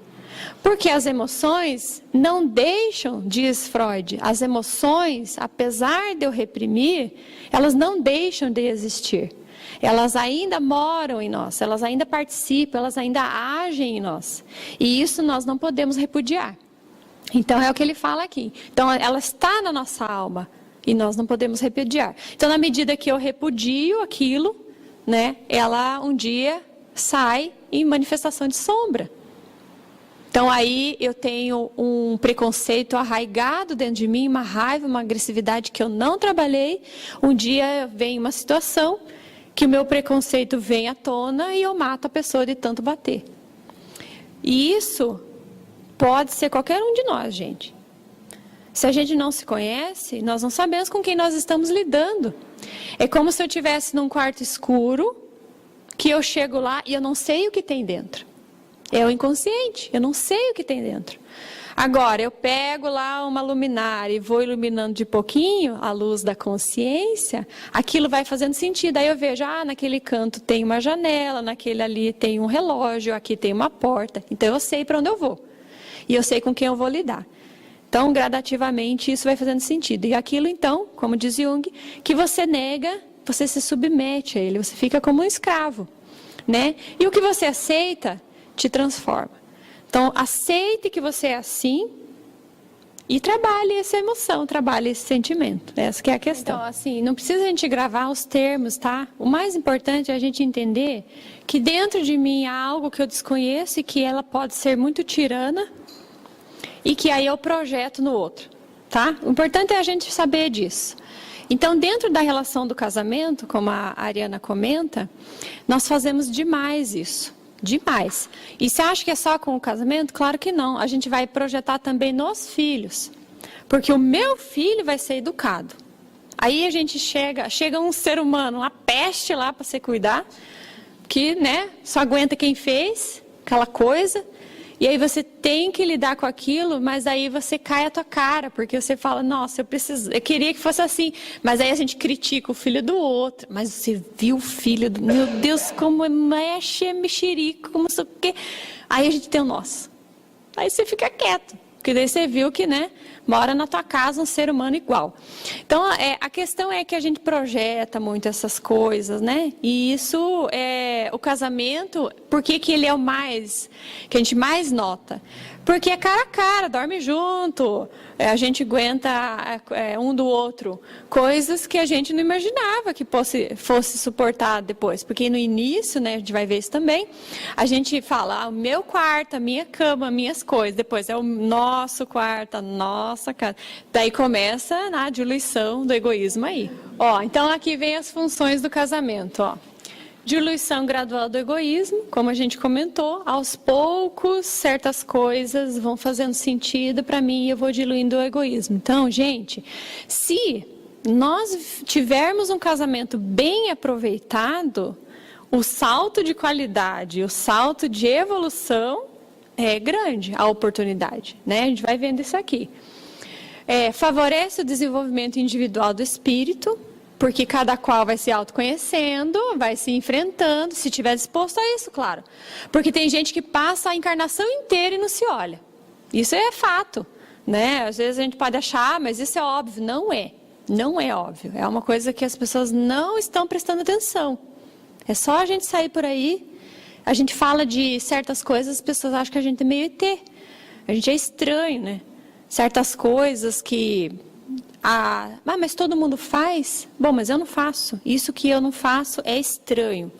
Porque as emoções não deixam, diz Freud, as emoções, apesar de eu reprimir, elas não deixam de existir. Elas ainda moram em nós, elas ainda participam, elas ainda agem em nós. E isso nós não podemos repudiar. Então é o que ele fala aqui. Então ela está na nossa alma e nós não podemos repudiar. Então na medida que eu repudio aquilo, né, ela um dia sai em manifestação de sombra. Então aí eu tenho um preconceito arraigado dentro de mim, uma raiva, uma agressividade que eu não trabalhei. Um dia vem uma situação que o meu preconceito vem à tona e eu mato a pessoa de tanto bater. E isso pode ser qualquer um de nós, gente. Se a gente não se conhece, nós não sabemos com quem nós estamos lidando. É como se eu estivesse num quarto escuro, que eu chego lá e eu não sei o que tem dentro. É o inconsciente, eu não sei o que tem dentro. Agora, eu pego lá uma luminária e vou iluminando de pouquinho a luz da consciência, aquilo vai fazendo sentido. Aí eu vejo, naquele canto tem uma janela, naquele ali tem um relógio, aqui tem uma porta. Então eu sei para onde eu vou. E eu sei com quem eu vou lidar. Então, gradativamente, isso vai fazendo sentido. E aquilo, então, como diz Jung, que você nega, você se submete a ele, você fica como um escravo, né? E o que você aceita, te transforma. Então, aceite que você é assim e trabalhe essa emoção, trabalhe esse sentimento. Essa que é a questão. Então, assim, não precisa a gente gravar os termos, tá? O mais importante é a gente entender que dentro de mim há algo que eu desconheço e que ela pode ser muito tirana e que aí eu projeto no outro, tá? O importante é a gente saber disso. Então, dentro da relação do casamento, como a Ariana comenta, nós fazemos demais isso. Demais. E você acha que é só com o casamento? Claro que não. A gente vai projetar também nos filhos. Porque o meu filho vai ser educado. Aí a gente chega um ser humano, uma peste lá para você cuidar, que, né, só aguenta quem fez aquela coisa. E aí você tem que lidar com aquilo, mas aí você cai a tua cara, porque você fala, nossa, eu queria que fosse assim. Mas aí a gente critica o filho do outro. Mas você viu o filho do... Meu Deus, como mexe, é mexerico, como sei o quê. Aí a gente tem o nosso. Aí você fica quieto, porque daí você viu que, né, mora na tua casa um ser humano igual. Então, a questão é que a gente projeta muito essas coisas, né? E isso, o casamento, por que ele é o mais, que a gente mais nota? Porque é cara a cara, dorme junto, a gente aguenta um do outro. Coisas que a gente não imaginava que fosse suportar depois. Porque no início, né, a gente vai ver isso também, a gente fala, o meu quarto, a minha cama, minhas coisas. Depois é o nosso quarto, a nossa casa. Daí começa a diluição do egoísmo aí. Ó, então aqui vem as funções do casamento, ó. Diluição gradual do egoísmo, como a gente comentou, aos poucos certas coisas vão fazendo sentido para mim e eu vou diluindo o egoísmo. Então, gente, se nós tivermos um casamento bem aproveitado, o salto de qualidade, o salto de evolução é grande, a oportunidade, né? A gente vai vendo isso aqui. Favorece o desenvolvimento individual do espírito, porque cada qual vai se autoconhecendo, vai se enfrentando, se estiver disposto a isso, claro. Porque tem gente que passa a encarnação inteira e não se olha. Isso é fato, né? Às vezes a gente pode achar, mas isso é óbvio. Não é. Não é óbvio. É uma coisa que as pessoas não estão prestando atenção. É só a gente sair por aí, a gente fala de certas coisas, as pessoas acham que a gente é meio ET. A gente é estranho, né? Certas coisas que... mas todo mundo faz? Bom, mas eu não faço. Isso que eu não faço é estranho.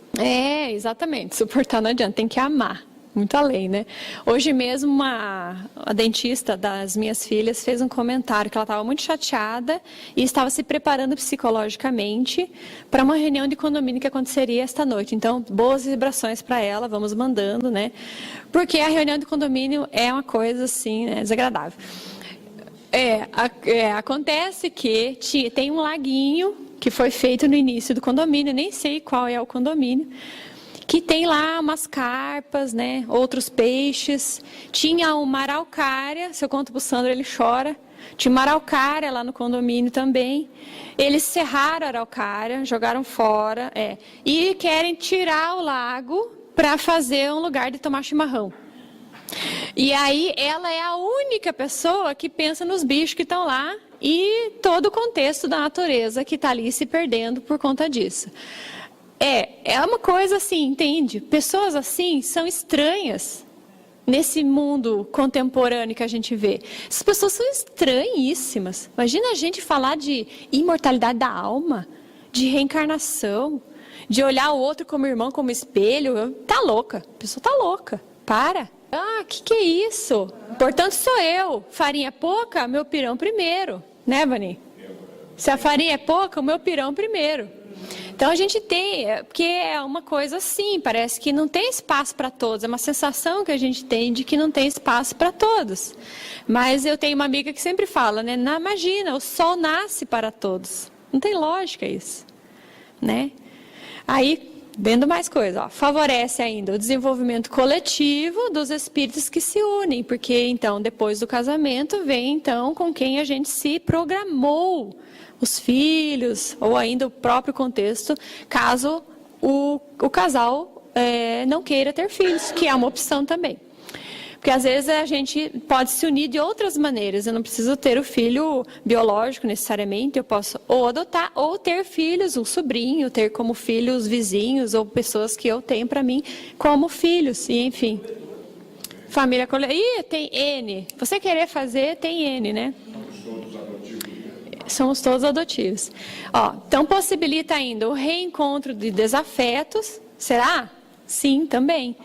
Exatamente. Suportar não adianta, tem que amar. Muito além, né? Hoje mesmo, a dentista das minhas filhas fez um comentário que ela estava muito chateada e estava se preparando psicologicamente para uma reunião de condomínio que aconteceria esta noite. Então, boas vibrações para ela, vamos mandando, né? Porque a reunião de condomínio é uma coisa, assim, né, desagradável. Acontece que tem um laguinho que foi feito no início do condomínio, nem sei qual é o condomínio, que tem lá umas carpas, né, outros peixes. Tinha uma araucária, se eu conto para o Sandro ele chora. Tinha uma araucária lá no condomínio também. Eles serraram a araucária, jogaram fora, e querem tirar o lago para fazer um lugar de tomar chimarrão. E aí ela é a única pessoa que pensa nos bichos que estão lá e todo o contexto da natureza que está ali se perdendo por conta disso. É uma coisa assim, entende? Pessoas assim são estranhas nesse mundo contemporâneo que a gente vê. Essas pessoas são estranhíssimas. Imagina a gente falar de imortalidade da alma, de reencarnação, de olhar o outro como irmão, como espelho. Tá louca, a pessoa tá louca. Para. Que é isso? Portanto, sou eu. Farinha é pouca, meu pirão primeiro. Né, Vani? Se a farinha é pouca, o meu pirão primeiro. Então a gente tem, porque é uma coisa assim, parece que não tem espaço para todos, é uma sensação que a gente tem de que não tem espaço para todos. Mas eu tenho uma amiga que sempre fala, né? Imagina, o sol nasce para todos. Não tem lógica isso, né? Aí, vendo mais coisa, favorece ainda o desenvolvimento coletivo dos espíritos que se unem, porque então depois do casamento vem então com quem a gente se programou, os filhos, ou ainda o próprio contexto, caso o casal não queira ter filhos, que é uma opção também. Porque às vezes a gente pode se unir de outras maneiras, eu não preciso ter o filho biológico necessariamente, eu posso ou adotar, ou ter filhos, um sobrinho, ter como filhos vizinhos, ou pessoas que eu tenho para mim como filhos, e enfim. Família coletiva, tem N, você querer fazer, tem N, né? Somos todos adotivos. Então possibilita ainda o reencontro de desafetos, será? Sim, também.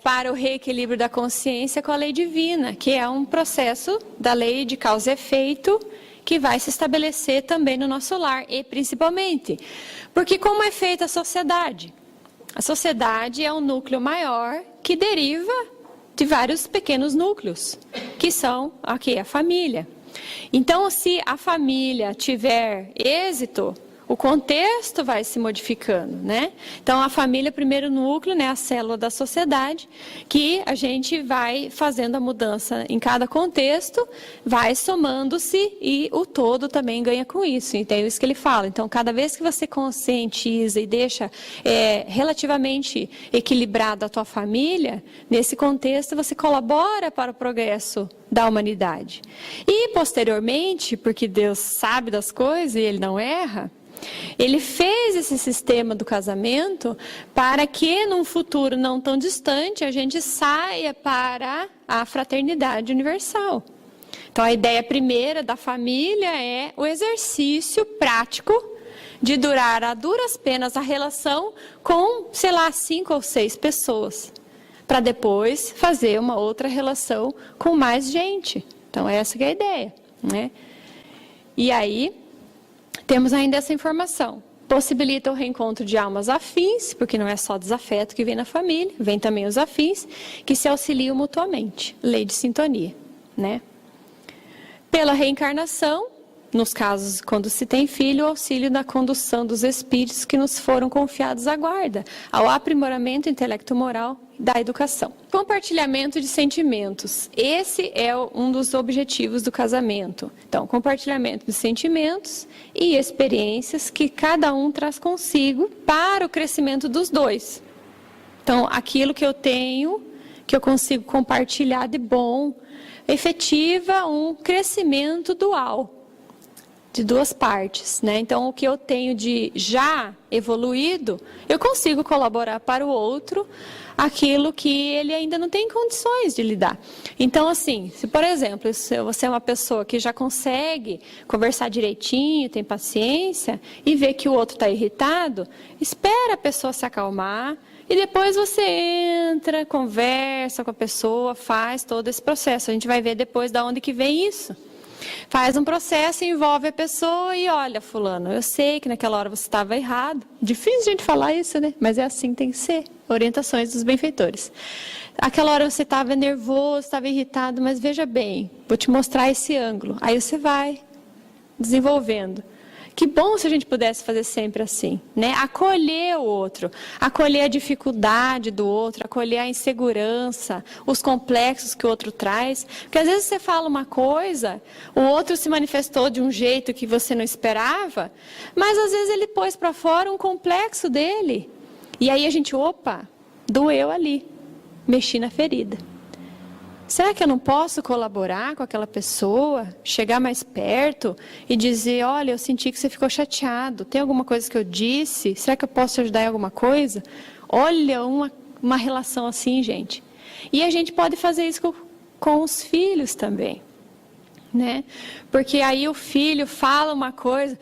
Para o reequilíbrio da consciência com a lei divina, que é um processo da lei de causa e efeito que vai se estabelecer também no nosso lar, e principalmente, porque como é feita a sociedade? A sociedade é um núcleo maior que deriva de vários pequenos núcleos, que são aqui a família. Então, se a família tiver êxito, o contexto vai se modificando, né? Então, a família é o primeiro núcleo, né? A célula da sociedade, que a gente vai fazendo a mudança em cada contexto, vai somando-se e o todo também ganha com isso. Então, é isso que ele fala. Então, cada vez que você conscientiza e deixa relativamente equilibrada a tua família, nesse contexto você colabora para o progresso da humanidade. E, posteriormente, porque Deus sabe das coisas e Ele não erra, Ele fez esse sistema do casamento para que, num futuro não tão distante, a gente saia para a fraternidade universal. Então, a ideia primeira da família é o exercício prático de durar a duras penas a relação com, 5 ou 6 pessoas, para depois fazer uma outra relação com mais gente. Então, essa que é a ideia, né? E aí, temos ainda essa informação. Possibilita o reencontro de almas afins, porque não é só desafeto que vem na família, vem também os afins, que se auxiliam mutuamente. Lei de sintonia, né? Pela reencarnação, nos casos quando se tem filho, o auxílio na condução dos espíritos que nos foram confiados à guarda, ao aprimoramento intelecto-moral da educação. Compartilhamento de sentimentos. Esse é um dos objetivos do casamento. Então, compartilhamento de sentimentos e experiências que cada um traz consigo para o crescimento dos dois. Então, aquilo que eu tenho, que eu consigo compartilhar de bom, efetiva um crescimento dual de duas partes, né? Então, o que eu tenho de já evoluído, eu consigo colaborar para o outro aquilo que ele ainda não tem condições de lidar. Então, assim, se por exemplo, se você é uma pessoa que já consegue conversar direitinho, tem paciência e vê que o outro está irritado, espera a pessoa se acalmar e depois você entra, conversa com a pessoa, faz todo esse processo. A gente vai ver depois de onde que vem isso. Faz um processo, envolve a pessoa e olha, fulano, eu sei que naquela hora você estava errado. Difícil a gente falar isso, né? Mas é assim que tem que ser. Orientações dos benfeitores. Aquela hora você estava nervoso, estava irritado, mas veja bem, vou te mostrar esse ângulo. Aí você vai desenvolvendo. Que bom se a gente pudesse fazer sempre assim, né? Acolher o outro, acolher a dificuldade do outro, acolher a insegurança, os complexos que o outro traz. Porque às vezes você fala uma coisa, o outro se manifestou de um jeito que você não esperava, mas às vezes ele pôs para fora um complexo dele. E aí a gente, opa, doeu ali, mexi na ferida. Será que eu não posso colaborar com aquela pessoa, chegar mais perto e dizer, olha, eu senti que você ficou chateado, tem alguma coisa que eu disse? Será que eu posso te ajudar em alguma coisa? Olha, uma relação assim, gente. E a gente pode fazer isso com os filhos também, né? Porque aí o filho fala uma coisa,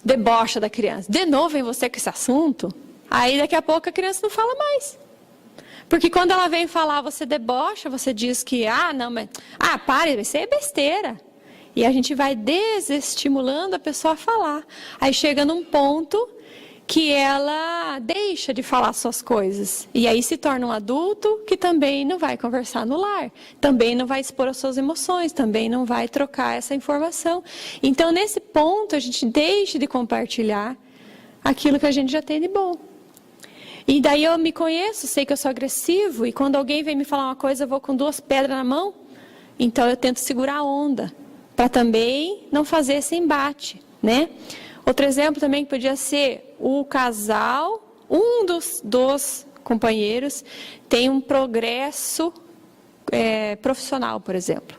debocha da criança. De novo vem você com esse assunto? Aí daqui a pouco a criança não fala mais. Porque quando ela vem falar, você debocha, você diz que, não, mas, pare, isso aí é besteira. E a gente vai desestimulando a pessoa a falar. Aí chega num ponto que ela deixa de falar suas coisas. E aí se torna um adulto que também não vai conversar no lar, também não vai expor as suas emoções, também não vai trocar essa informação. Então, nesse ponto, a gente deixa de compartilhar aquilo que a gente já tem de bom. E daí eu me conheço, sei que eu sou agressivo, e quando alguém vem me falar uma coisa, eu vou com 2 pedras na mão. Então, eu tento segurar a onda, para também não fazer esse embate, né? Outro exemplo também que podia ser o casal, um dos companheiros tem um progresso profissional, por exemplo.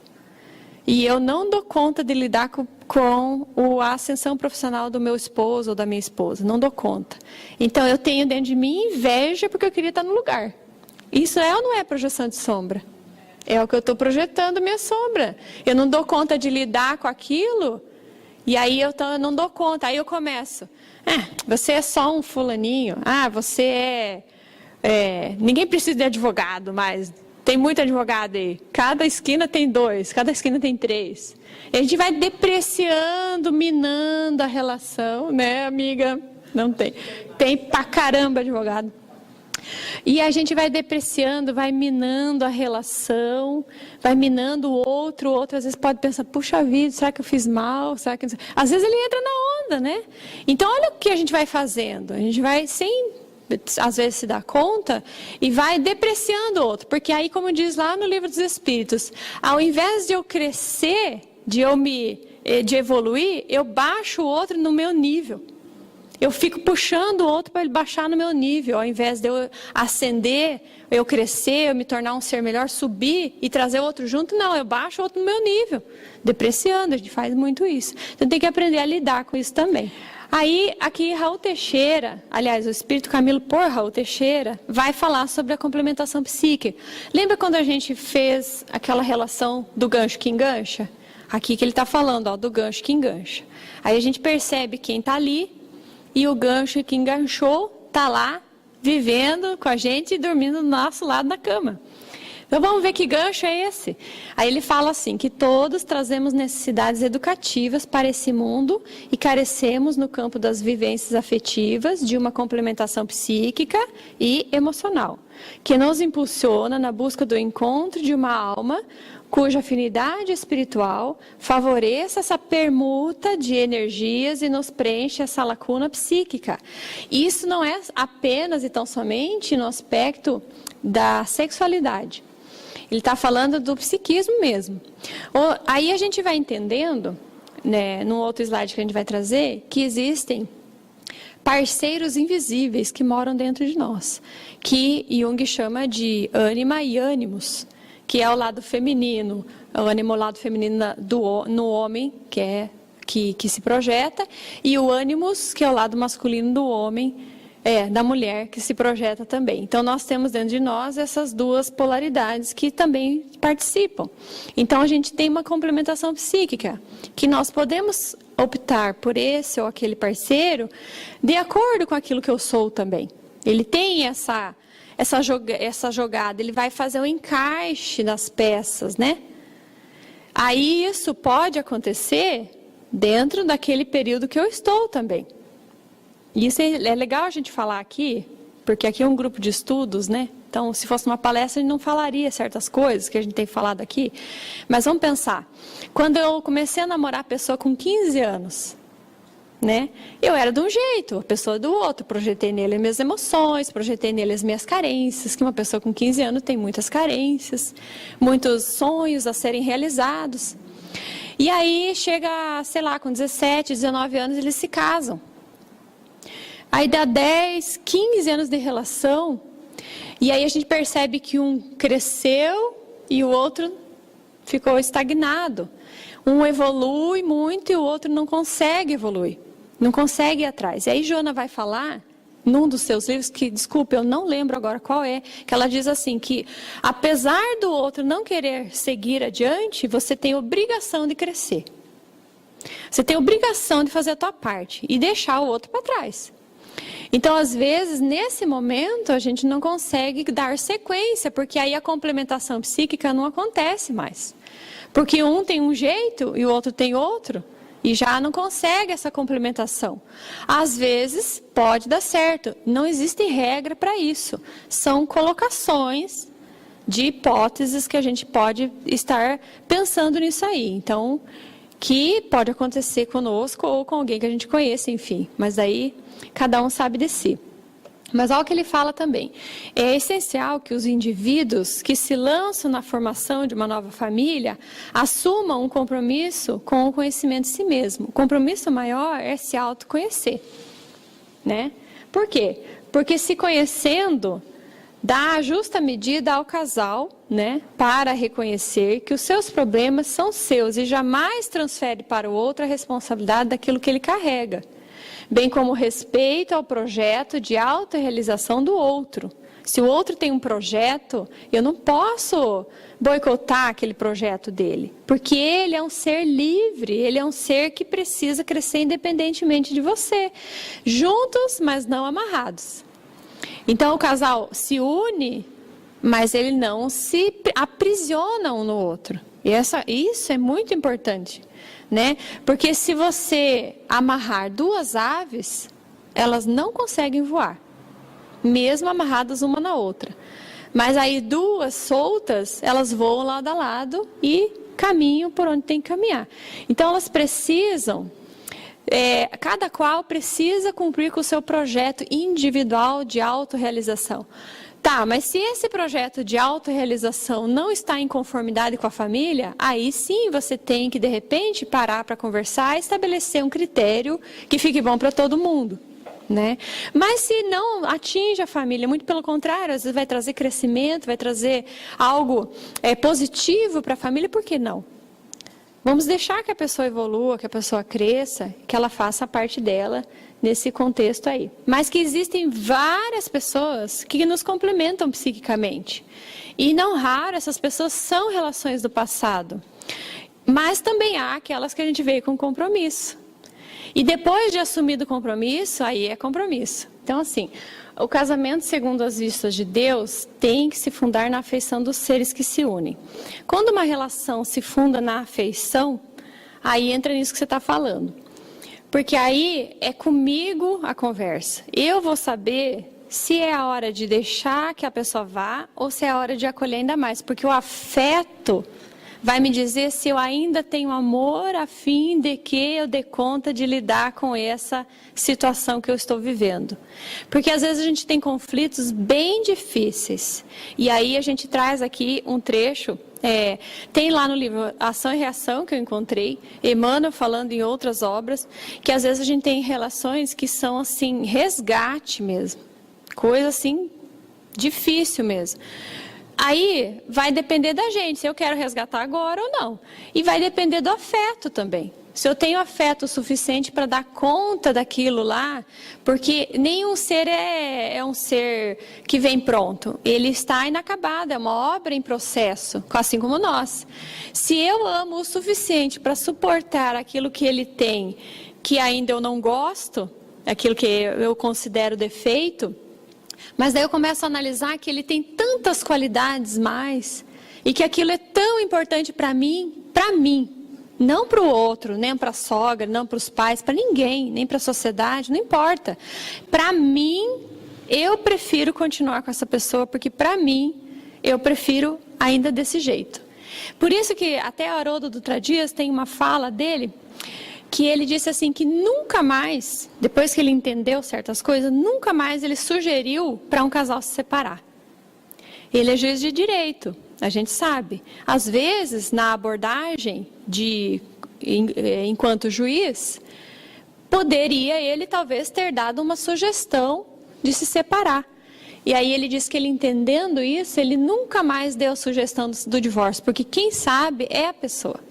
E eu não dou conta de lidar com a ascensão profissional do meu esposo ou da minha esposa. Não dou conta. Então, eu tenho dentro de mim inveja porque eu queria estar no lugar. Isso é ou não é projeção de sombra? É o que eu estou projetando, minha sombra. Eu não dou conta de lidar com aquilo. E aí eu não dou conta, aí eu começo. Você é só um fulaninho. Você ninguém precisa de advogado, mas tem muito advogado aí. Cada esquina tem 2, cada esquina tem 3. E a gente vai depreciando, minando a relação, né, amiga? Não tem. Tem pra caramba advogado. E a gente vai depreciando, vai minando a relação, vai minando o outro às vezes pode pensar, puxa vida, será que eu fiz mal? Será que... Às vezes ele entra na onda, né? Então olha o que a gente vai fazendo, a gente vai sem, às vezes, se dar conta e vai depreciando o outro, porque aí, como diz lá no Livro dos Espíritos, ao invés de eu crescer, de evoluir, eu baixo o outro no meu nível. Eu fico puxando o outro para ele baixar no meu nível, ao invés de eu ascender, eu crescer, eu me tornar um ser melhor, subir e trazer o outro junto, não, eu baixo o outro no meu nível, depreciando, a gente faz muito isso. Então tem que aprender a lidar com isso também. Aí, aqui, Raul Teixeira, aliás, o Espírito Camilo por Raul Teixeira, vai falar sobre a complementação psíquica. Lembra quando a gente fez aquela relação do gancho que engancha? Aqui que ele está falando, do gancho que engancha. Aí a gente percebe quem está ali, e o gancho que enganchou está lá, vivendo com a gente e dormindo do nosso lado na cama. Então vamos ver que gancho é esse. Aí ele fala assim, que todos trazemos necessidades educativas para esse mundo e carecemos no campo das vivências afetivas de uma complementação psíquica e emocional, que nos impulsiona na busca do encontro de uma alma cuja afinidade espiritual favoreça essa permuta de energias e nos preenche essa lacuna psíquica. Isso não é apenas e tão somente no aspecto da sexualidade. Ele está falando do psiquismo mesmo. Aí a gente vai entendendo, né, no outro slide que a gente vai trazer, que existem parceiros invisíveis que moram dentro de nós, que Jung chama de ânima e ânimos, que é o lado feminino, o ânimo, o lado feminino no homem, que se projeta, e o ânimos, que é o lado masculino do homem, da mulher, que se projeta também. Então, nós temos dentro de nós essas 2 polaridades que também participam. Então, a gente tem uma complementação psíquica, que nós podemos optar por esse ou aquele parceiro de acordo com aquilo que eu sou também. Ele tem essa jogada, ele vai fazer um encaixe das peças, né? Aí isso pode acontecer dentro daquele período que eu estou também. Isso é legal a gente falar aqui, porque aqui é um grupo de estudos, né? Então, se fosse uma palestra, a gente não falaria certas coisas que a gente tem falado aqui. Mas vamos pensar, quando eu comecei a namorar a pessoa com 15 anos, né? Eu era de um jeito, a pessoa do outro, projetei nele as minhas emoções, projetei nele as minhas carências, que uma pessoa com 15 anos tem muitas carências, muitos sonhos a serem realizados. E aí chega, sei lá, com 17, 19 anos, eles se casam. Aí dá 10, 15 anos de relação, e aí a gente percebe que um cresceu e o outro ficou estagnado. Um evolui muito e o outro não consegue evoluir, não consegue ir atrás. E aí Joana vai falar, num dos seus livros, que, desculpa, eu não lembro agora qual é, que ela diz assim, que apesar do outro não querer seguir adiante, você tem obrigação de crescer. Você tem obrigação de fazer a tua parte e deixar o outro para trás. Então, às vezes, nesse momento, a gente não consegue dar sequência, porque aí a complementação psíquica não acontece mais. Porque um tem um jeito e o outro tem outro, e já não consegue essa complementação. Às vezes pode dar certo, não existe regra para isso. São colocações de hipóteses que a gente pode estar pensando nisso aí. Então, que pode acontecer conosco ou com alguém que a gente conhece, enfim. Mas aí, cada um sabe de si. Mas olha o que ele fala também. É essencial que os indivíduos que se lançam na formação de uma nova família assumam um compromisso com o conhecimento de si mesmo. O compromisso maior é se autoconhecer, né? Por quê? Porque se conhecendo, dá a justa medida ao casal, né? Para reconhecer que os seus problemas são seus e jamais transfere para o outro a responsabilidade daquilo que ele carrega, bem como respeito ao projeto de autorrealização do outro. Se o outro tem um projeto, eu não posso boicotar aquele projeto dele, porque ele é um ser livre, ele é um ser que precisa crescer independentemente de você, juntos, mas não amarrados. Então o casal se une, mas ele não se aprisiona um no outro. E isso é muito importante, né? Porque se você amarrar duas aves, elas não conseguem voar, mesmo amarradas uma na outra. Mas aí duas soltas, elas voam lado a lado e caminham por onde tem que caminhar. Então elas precisam, cada qual precisa cumprir com o seu projeto individual de autorrealização. Tá, mas se esse projeto de autorrealização não está em conformidade com a família, aí sim você tem que, de repente, parar para conversar e estabelecer um critério que fique bom para todo mundo, né? Mas se não atinge a família, muito pelo contrário, às vezes vai trazer crescimento, vai trazer algo positivo para a família, por que não? Vamos deixar que a pessoa evolua, que a pessoa cresça, que ela faça a parte dela nesse contexto aí. Mas que existem várias pessoas que nos complementam psiquicamente. E não raro, essas pessoas são relações do passado. Mas também há aquelas que a gente veio com compromisso. E depois de assumido o compromisso, aí é compromisso. Então, assim, o casamento, segundo as vistas de Deus, tem que se fundar na afeição dos seres que se unem. Quando uma relação se funda na afeição, aí entra nisso que você está falando. Porque aí é comigo a conversa. Eu vou saber se é a hora de deixar que a pessoa vá ou se é a hora de acolher ainda mais. Porque o afeto vai me dizer se eu ainda tenho amor a fim de que eu dê conta de lidar com essa situação que eu estou vivendo. Porque às vezes a gente tem conflitos bem difíceis. E aí a gente traz aqui um trecho, tem lá no livro Ação e Reação, que eu encontrei, Emmanuel falando em outras obras, que às vezes a gente tem relações que são assim, resgate mesmo. Coisa assim, difícil mesmo. Aí vai depender da gente, se eu quero resgatar agora ou não. E vai depender do afeto também. Se eu tenho afeto suficiente para dar conta daquilo lá, porque nenhum ser é um ser que vem pronto. Ele está inacabado, é uma obra em processo, assim como nós. Se eu amo o suficiente para suportar aquilo que ele tem, que ainda eu não gosto, aquilo que eu considero defeito, mas daí eu começo a analisar que ele tem tantas qualidades mais, e que aquilo é tão importante para mim, não para o outro, nem para a sogra, não para os pais, para ninguém, nem para a sociedade, não importa. Para mim, eu prefiro continuar com essa pessoa, porque para mim, eu prefiro ainda desse jeito. Por isso que até Haroldo Dutra Dias tem uma fala dele, que ele disse assim, que nunca mais, depois que ele entendeu certas coisas, nunca mais ele sugeriu para um casal se separar. Ele é juiz de direito, a gente sabe. Às vezes, na abordagem enquanto juiz, poderia ele talvez ter dado uma sugestão de se separar. E aí ele disse que ele, entendendo isso, ele nunca mais deu a sugestão do divórcio, porque quem sabe é a pessoa.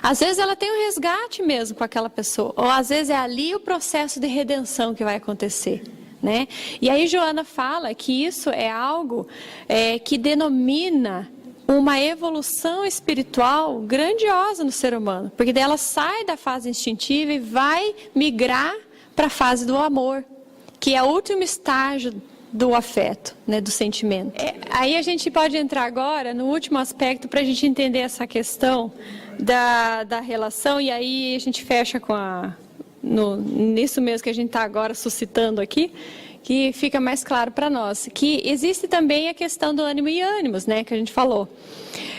Às vezes ela tem um resgate mesmo com aquela pessoa, ou às vezes é ali o processo de redenção que vai acontecer, né? E aí Joana fala que isso é algo que denomina uma evolução espiritual grandiosa no ser humano, porque daí ela sai da fase instintiva e vai migrar para a fase do amor, que é o último estágio do afeto, né, do sentimento. Aí a gente pode entrar agora no último aspecto para a gente entender essa questão da relação, e aí a gente fecha com nisso mesmo que a gente está agora suscitando aqui, que fica mais claro para nós, que existe também a questão do ânimo e ânimos, né, que a gente falou.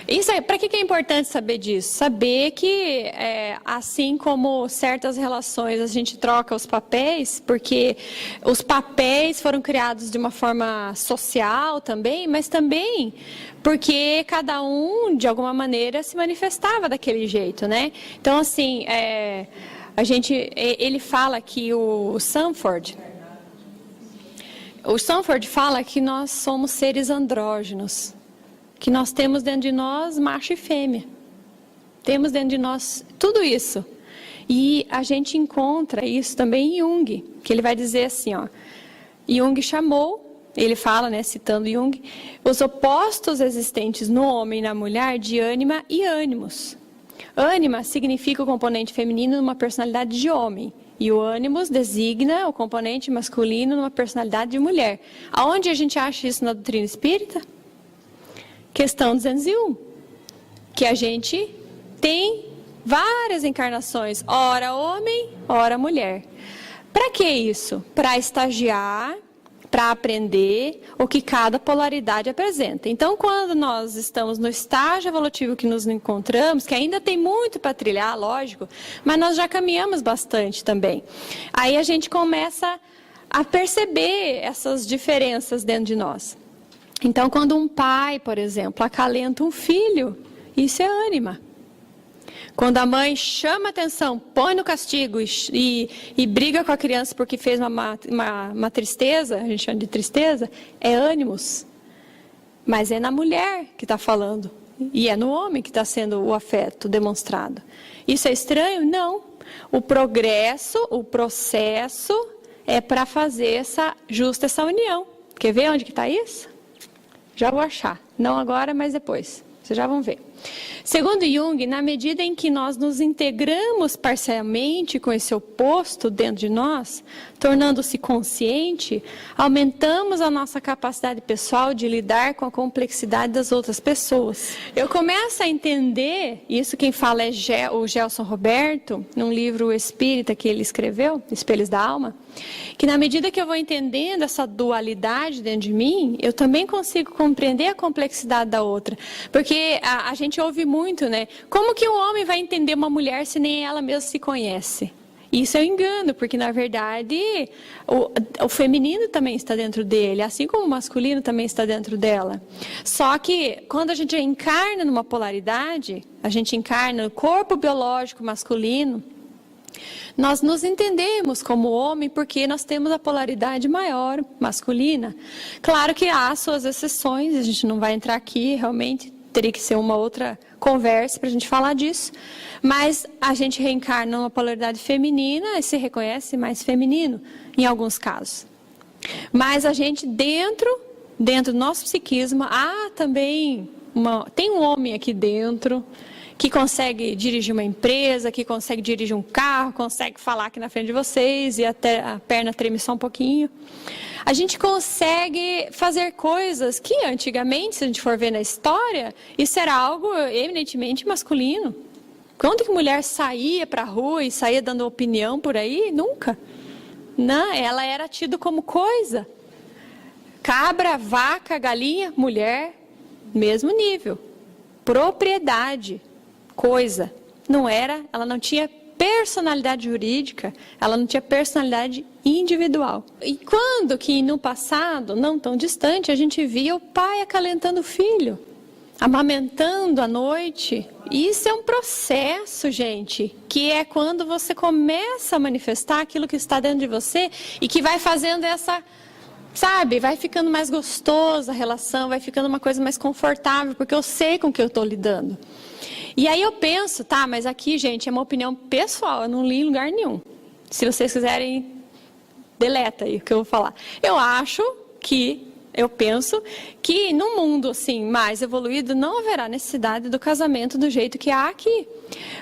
Isso para que é importante saber disso? Saber que, assim como certas relações, a gente troca os papéis, porque os papéis foram criados de uma forma social também, mas também porque cada um, de alguma maneira, se manifestava daquele jeito, né? Então, assim, ele fala que o Sanford fala que nós somos seres andrógenos, que nós temos dentro de nós macho e fêmea. Temos dentro de nós tudo isso. E a gente encontra isso também em Jung, que ele vai dizer assim, ó, Jung chamou, ele fala, né, citando Jung, os opostos existentes no homem e na mulher de ânima e ânimos. Ânima significa o componente feminino numa personalidade de homem. E o ânimos designa o componente masculino numa personalidade de mulher. Aonde a gente acha isso na doutrina espírita? Questão 201. Que a gente tem várias encarnações, ora homem, ora mulher. Para que isso? Para estagiar, para aprender o que cada polaridade apresenta. Então, quando nós estamos no estágio evolutivo que nos encontramos, que ainda tem muito para trilhar, lógico, mas nós já caminhamos bastante também. Aí a gente começa a perceber essas diferenças dentro de nós. Então, quando um pai, por exemplo, acalenta um filho, isso é ânima. Quando a mãe chama atenção, põe no castigo e briga com a criança porque fez uma tristeza, a gente chama de tristeza, é ânimos. Mas é na mulher que está falando. E é no homem que está sendo o afeto demonstrado. Isso é estranho? Não. O progresso, o processo é para fazer justa essa união. Quer ver onde que está isso? Já vou achar. Não agora, mas depois. Vocês já vão ver. Segundo Jung, na medida em que nós nos integramos parcialmente com esse oposto dentro de nós, tornando-se consciente, aumentamos a nossa capacidade pessoal de lidar com a complexidade das outras pessoas. Eu começo a entender, isso quem fala é o Gelson Roberto, num livro espírita que ele escreveu, Espelhos da Alma, que na medida que eu vou entendendo essa dualidade dentro de mim, eu também consigo compreender a complexidade da outra. Porque a gente ouve muito, né? Como que um homem vai entender uma mulher se nem ela mesma se conhece? Isso é um engano, porque na verdade o feminino também está dentro dele, assim como o masculino também está dentro dela. Só que quando a gente encarna numa polaridade, a gente encarna no corpo biológico masculino, nós nos entendemos como homem porque nós temos a polaridade maior masculina. Claro que há suas exceções, a gente não vai entrar aqui, realmente teria que ser uma outra conversa para a gente falar disso. Mas a gente reencarna numa polaridade feminina e se reconhece mais feminino em alguns casos. Mas a gente dentro do nosso psiquismo, também tem um homem aqui dentro que consegue dirigir uma empresa, que consegue dirigir um carro, consegue falar aqui na frente de vocês e até a perna treme só um pouquinho. A gente consegue fazer coisas que antigamente, se a gente for ver na história, isso era algo eminentemente masculino. Quando que mulher saía para a rua e saía dando opinião por aí? Nunca. Não, ela era tida como coisa. Cabra, vaca, galinha, mulher, mesmo nível. Propriedade. Coisa, ela não tinha personalidade jurídica, ela não tinha personalidade individual. E quando que no passado, não tão distante, a gente via o pai acalentando o filho, amamentando à noite. Isso é um processo, gente, que é quando você começa a manifestar aquilo que está dentro de você e que vai fazendo vai ficando mais gostosa a relação, vai ficando uma coisa mais confortável, porque eu sei com o que eu estou lidando. E aí eu penso, mas aqui, gente, é uma opinião pessoal, eu não li em lugar nenhum. Se vocês quiserem, deleta aí o que eu vou falar. Eu acho que eu penso que no mundo assim mais evoluído não haverá necessidade do casamento do jeito que há aqui.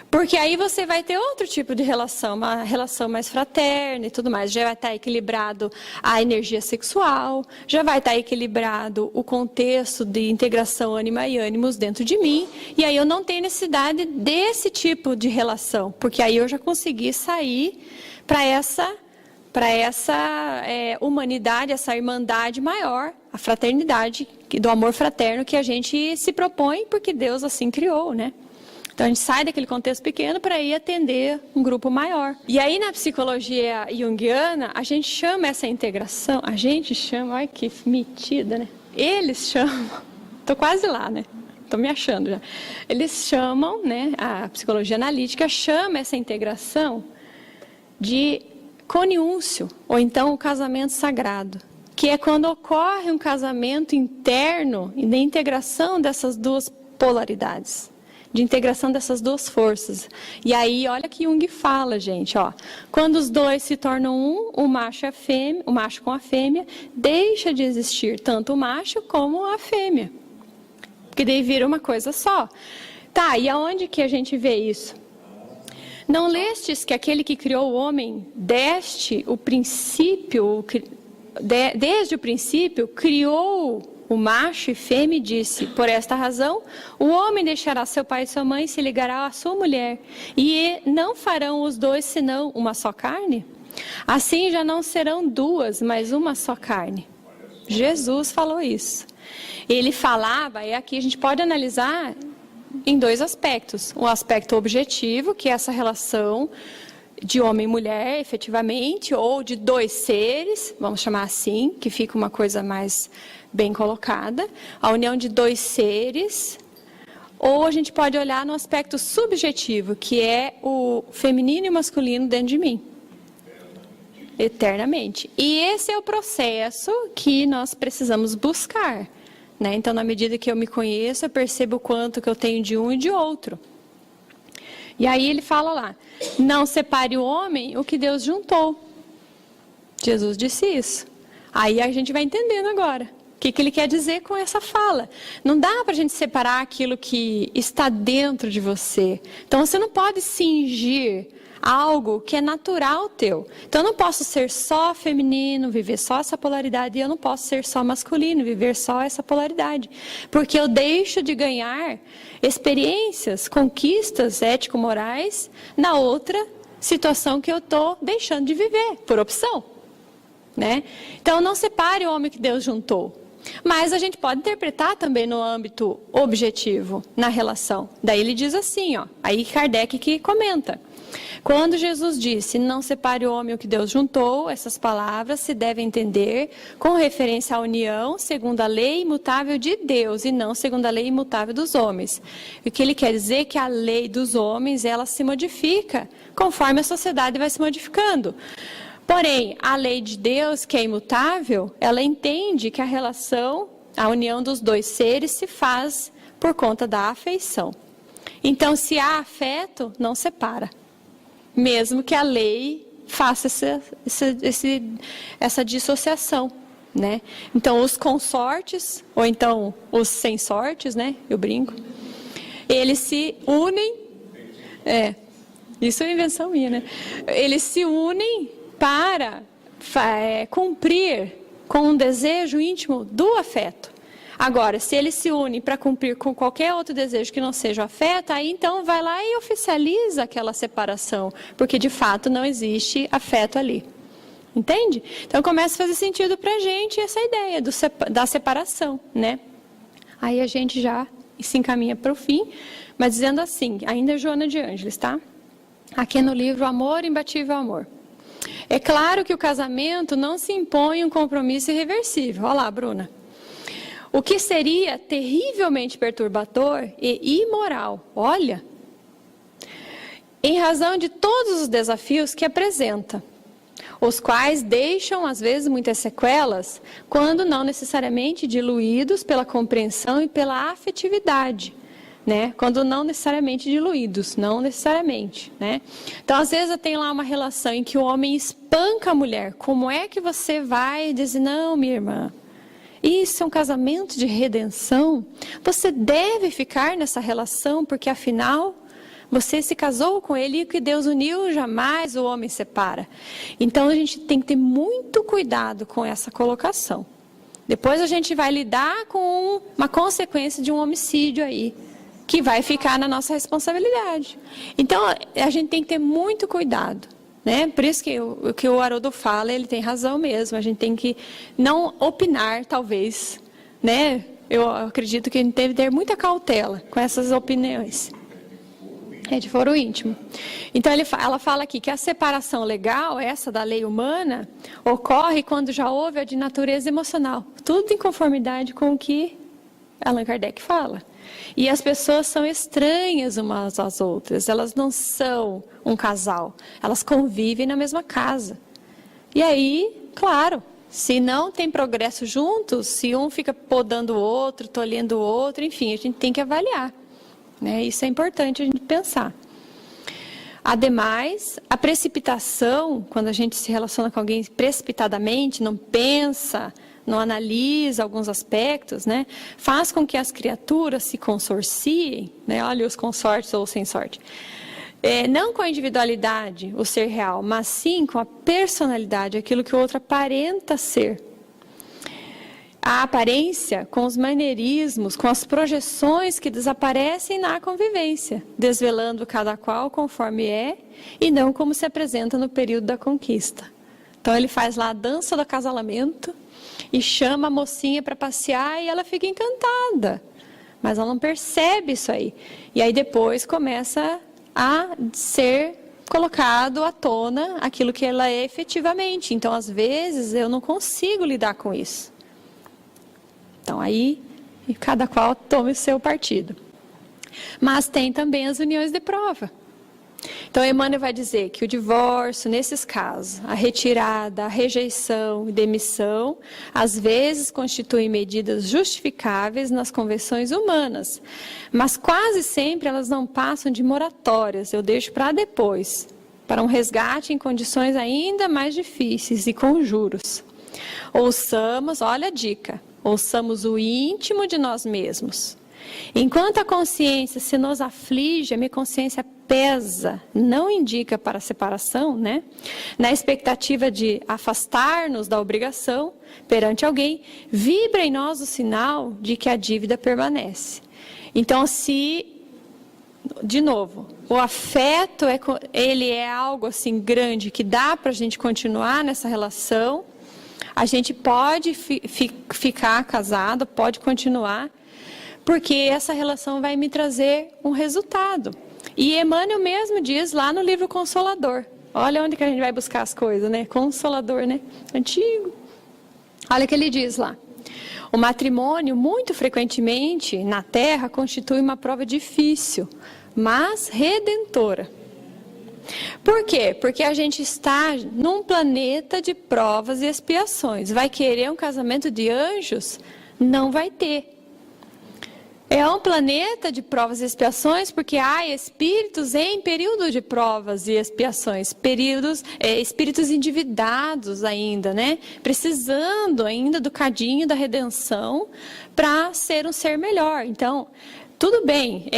Porque aí você vai ter outro tipo de relação, uma relação mais fraterna e tudo mais. Já vai estar equilibrado a energia sexual, já vai estar equilibrado o contexto de integração ânima e ânimos dentro de mim. E aí eu não tenho necessidade desse tipo de relação, porque aí eu já consegui sair para essa humanidade, essa irmandade maior, a fraternidade, do amor fraterno que a gente se propõe porque Deus assim criou, né? Então, a gente sai daquele contexto pequeno para ir atender um grupo maior. E aí, na psicologia junguiana, a gente chama essa integração, olha que metida, né? Eles chamam, estou quase lá, né? Estou me achando já. Eles chamam, né? A psicologia analítica chama essa integração de coniúncio, ou então o casamento sagrado, que é quando ocorre um casamento interno e da integração dessas duas polaridades. De integração dessas duas forças. E aí, olha que Jung fala, gente, ó. Quando os dois se tornam um, o macho e a fêmea, o macho com a fêmea, deixa de existir tanto o macho como a fêmea. Porque daí vira uma coisa só. Tá, e aonde que a gente vê isso? Não lestes que aquele que criou o homem, desde o princípio, criou o macho e fêmea e disse, por esta razão, o homem deixará seu pai e sua mãe e se ligará à sua mulher, e não farão os dois senão uma só carne? Assim já não serão duas, mas uma só carne. Jesus falou isso. Ele falava, e aqui a gente pode analisar em dois aspectos. Um aspecto objetivo, que é essa relação de homem e mulher, efetivamente, ou de dois seres, vamos chamar assim, que fica uma coisa mais bem colocada, a união de dois seres, ou a gente pode olhar no aspecto subjetivo, que é o feminino e o masculino dentro de mim, eternamente. E esse é o processo que nós precisamos buscar, né? Então, na medida que eu me conheço, eu percebo o quanto que eu tenho de um e de outro. E aí ele fala lá, não separe o homem o que Deus juntou. Jesus disse isso. Aí a gente vai entendendo agora. O que ele quer dizer com essa fala? Não dá para a gente separar aquilo que está dentro de você. Então, você não pode cingir algo que é natural teu. Então, eu não posso ser só feminino, viver só essa polaridade, e eu não posso ser só masculino, viver só essa polaridade. Porque eu deixo de ganhar experiências, conquistas ético-morais na outra situação que eu estou deixando de viver, por opção. Né? Então, não separe o homem que Deus juntou. Mas a gente pode interpretar também no âmbito objetivo, na relação. Daí ele diz assim, ó, aí Kardec que comenta. Quando Jesus disse, não separe o homem o que Deus juntou, essas palavras se devem entender com referência à união segundo a lei imutável de Deus e não segundo a lei imutável dos homens. O que ele quer dizer é que a lei dos homens, ela se modifica conforme a sociedade vai se modificando. Porém, a lei de Deus, que é imutável, ela entende que a relação, a união dos dois seres se faz por conta da afeição. Então, se há afeto, não separa. Mesmo que a lei faça essa dissociação, né? Então, os consortes, ou então os sem sortes, né? Eu brinco. Eles se unem. Isso é invenção minha, né? Eles se unem para cumprir com um desejo íntimo do afeto. Agora, se eles se unem para cumprir com qualquer outro desejo que não seja o afeto, aí então vai lá e oficializa aquela separação, porque de fato não existe afeto ali. Entende? Então começa a fazer sentido para a gente essa ideia da separação, né? Aí a gente já se encaminha para o fim, mas dizendo assim, ainda é Joana de Ângeles, tá? Aqui no livro Amor, Imbatível Amor. É claro que o casamento não se impõe um compromisso irreversível. Olha lá, Bruna. O que seria terrivelmente perturbador e imoral, olha, em razão de todos os desafios que apresenta, os quais deixam, às vezes, muitas sequelas, quando não necessariamente diluídos pela compreensão e pela afetividade. Né? Quando não necessariamente diluídos, não necessariamente, né? Então, às vezes, tem lá uma relação em que o homem espanca a mulher. Como é que você vai dizer, não, minha irmã, Isso é um casamento de redenção. Você deve ficar nessa relação, porque afinal, você se casou com ele e o que Deus uniu, jamais o homem separa. Então, a gente tem que ter muito cuidado com essa colocação. Depois a gente vai lidar com uma consequência de um homicídio aí, que vai ficar na nossa responsabilidade. Então, a gente tem que ter muito cuidado, né? Por isso que o que o Haroldo fala, ele tem razão mesmo. A gente tem que não opinar, talvez, né? Eu acredito que a gente deve ter muita cautela com essas opiniões. É de foro íntimo. Então, ela fala aqui que a separação legal, essa da lei humana, ocorre quando já houve a de natureza emocional. Tudo em conformidade com o que Allan Kardec fala. E as pessoas são estranhas umas às outras. Elas não são um casal. Elas convivem na mesma casa. E aí, claro, se não tem progresso juntos, se um fica podando o outro, tolhendo o outro, enfim, a gente tem que avaliar. Né? Isso é importante a gente pensar. Ademais, a precipitação, quando a gente se relaciona com alguém precipitadamente, não pensa, não analisa alguns aspectos, né? Faz com que as criaturas se consorciem, né? Olha os consortes ou sem sorte. Não com a individualidade, o ser real, mas sim com a personalidade, aquilo que o outro aparenta ser. A aparência com os maneirismos, com as projeções que desaparecem na convivência, desvelando cada qual conforme é e não como se apresenta no período da conquista. Então ele faz lá a dança do acasalamento e chama a mocinha para passear e ela fica encantada, mas ela não percebe isso aí. E aí depois começa a ser colocado à tona aquilo que ela é efetivamente. Então às vezes eu não consigo lidar com isso. Então, aí, cada qual tome o seu partido. Mas tem também as uniões de prova. Então, Emmanuel vai dizer que o divórcio, nesses casos, a retirada, a rejeição e demissão, às vezes constituem medidas justificáveis nas convenções humanas, mas quase sempre elas não passam de moratórias, eu deixo para depois, para um resgate em condições ainda mais difíceis e com juros. Ouçamos, olha a dica, ouçamos o íntimo de nós mesmos. Enquanto a consciência se nos aflige, a minha consciência pesa, não indica para a separação, né? Na expectativa de afastar-nos da obrigação perante alguém, vibra em nós o sinal de que a dívida permanece. Então, de novo, o afeto, ele é algo assim grande que dá para a gente continuar nessa relação. A gente pode ficar casado, pode continuar, porque essa relação vai me trazer um resultado. E Emmanuel mesmo diz lá no livro Consolador. Olha onde que a gente vai buscar as coisas, né? Consolador, né? Antigo. Olha o que ele diz lá. O matrimônio, muito frequentemente, na Terra, constitui uma prova difícil, mas redentora. Por quê? Porque a gente está num planeta de provas e expiações. Vai querer um casamento de anjos? Não vai ter. É um planeta de provas e expiações porque há espíritos em período de provas e expiações, espíritos endividados ainda, né? Precisando ainda do cadinho da redenção para ser um ser melhor. Então, tudo bem,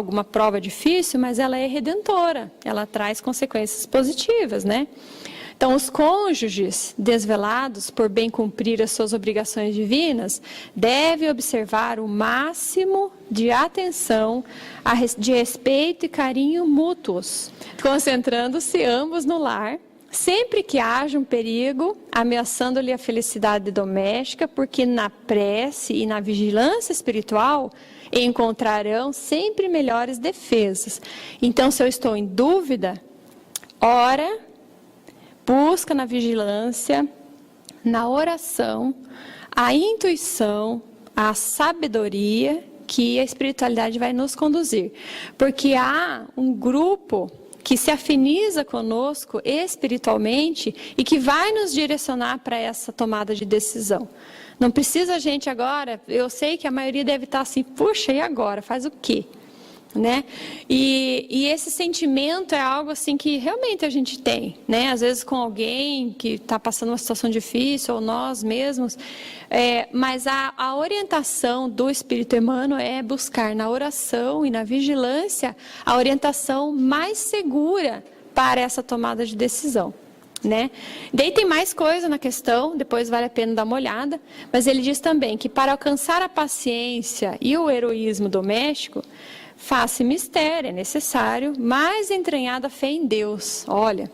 uma prova difícil, mas ela é redentora, ela traz consequências positivas, né? Então, os cônjuges desvelados por bem cumprir as suas obrigações divinas devem observar o máximo de atenção, de respeito e carinho mútuos, concentrando-se ambos no lar, sempre que haja um perigo, ameaçando-lhe a felicidade doméstica, porque na prece e na vigilância espiritual encontrarão sempre melhores defesas. Então, se eu estou em dúvida, ora, busca na vigilância, na oração, a intuição, a sabedoria que a espiritualidade vai nos conduzir. Porque há um grupo que se afiniza conosco espiritualmente e que vai nos direcionar para essa tomada de decisão. Não precisa a gente agora, eu sei que a maioria deve estar assim, puxa, e agora? Faz o quê? né? E esse sentimento é algo assim que realmente a gente tem, né? Às vezes com alguém que está passando uma situação difícil, ou nós mesmos, mas a orientação do Espírito Emmanuel é buscar na oração e na vigilância a orientação mais segura para essa tomada de decisão, né? Daí tem mais coisa na questão, depois vale a pena dar uma olhada, mas ele diz também que para alcançar a paciência e o heroísmo doméstico, faça mistério, é necessário, mais entranhada fé em Deus. Olha,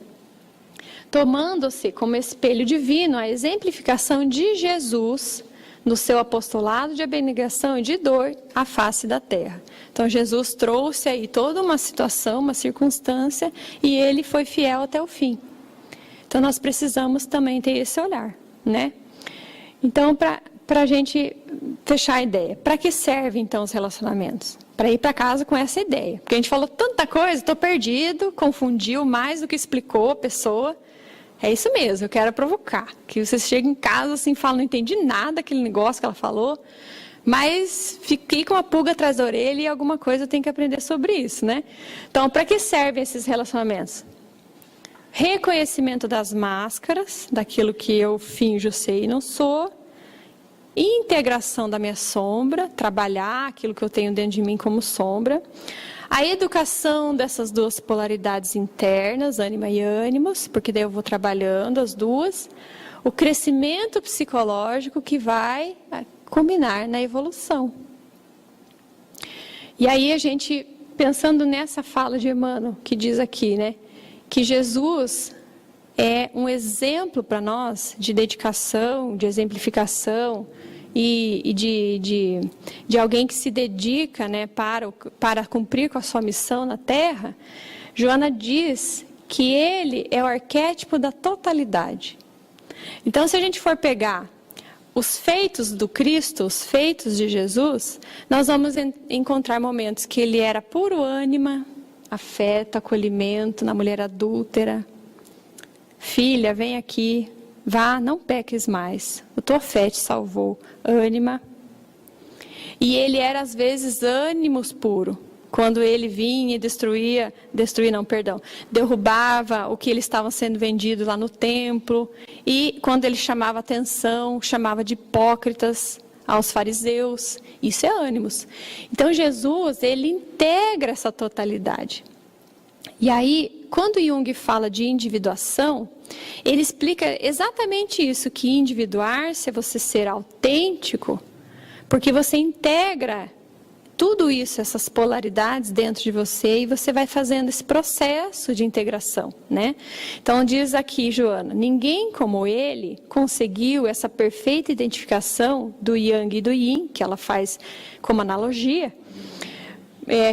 tomando-se como espelho divino a exemplificação de Jesus no seu apostolado de abnegação e de dor à face da terra. Então Jesus trouxe aí toda uma situação, uma circunstância, e ele foi fiel até o fim. Então nós precisamos também ter esse olhar, né? Então, para a gente fechar a ideia, para que servem então os relacionamentos? Para ir para casa com essa ideia. Porque a gente falou tanta coisa, estou perdido, confundiu mais do que explicou a pessoa. É isso mesmo, eu quero provocar. Que você chega em casa assim, fala, não entendi nada daquele negócio que ela falou, mas fiquei com uma pulga atrás da orelha e alguma coisa eu tenho que aprender sobre isso, né? Então, para que servem esses relacionamentos? Reconhecimento das máscaras, daquilo que eu finjo ser e não sou. Integração da minha sombra, trabalhar aquilo que eu tenho dentro de mim como sombra. A educação dessas duas polaridades internas, ânima e ânimos, porque daí eu vou trabalhando as duas. O crescimento psicológico que vai culminar na evolução. E aí a gente, pensando nessa fala de Emmanuel, que diz aqui, né, que Jesus é um exemplo para nós de dedicação, de exemplificação e de alguém que se dedica, né, para cumprir com a sua missão na Terra. Joana diz que ele é o arquétipo da totalidade. Então, se a gente for pegar os feitos do Cristo, os feitos de Jesus, nós vamos encontrar momentos que ele era puro ânima, afeto, acolhimento na mulher adúltera. Filha, vem aqui, vá, não peques mais. O tua fé te salvou. Ânima. E ele era às vezes ânimos puro. Quando ele vinha e derrubava o que eles estavam sendo vendidos lá no templo. E quando ele chamava atenção, chamava de hipócritas aos fariseus. Isso é ânimos. Então Jesus, ele integra essa totalidade. E aí, quando Jung fala de individuação, ele explica exatamente isso, que individuar-se é você ser autêntico, porque você integra tudo isso, essas polaridades dentro de você, e você vai fazendo esse processo de integração, né? Então diz aqui, Joana, ninguém como ele conseguiu essa perfeita identificação do Yang e do Yin, que ela faz como analogia,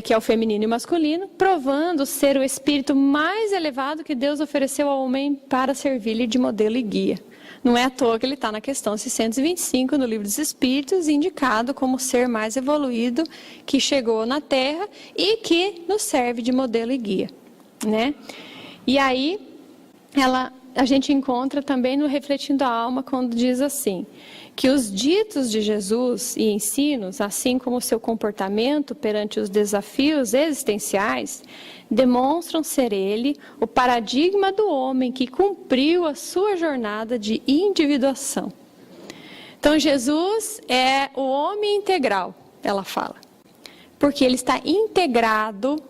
que é o feminino e o masculino, provando ser o espírito mais elevado que Deus ofereceu ao homem para servir-lhe de modelo e guia. Não é à toa que ele está na questão 625 no Livro dos Espíritos, indicado como o ser mais evoluído que chegou na Terra e que nos serve de modelo e guia, né? E aí, a gente encontra também no Refletindo a Alma, quando diz assim, que os ditos de Jesus e ensinos, assim como o seu comportamento perante os desafios existenciais, demonstram ser ele o paradigma do homem que cumpriu a sua jornada de individuação. Então, Jesus é o homem integral, ela fala, porque ele está integrado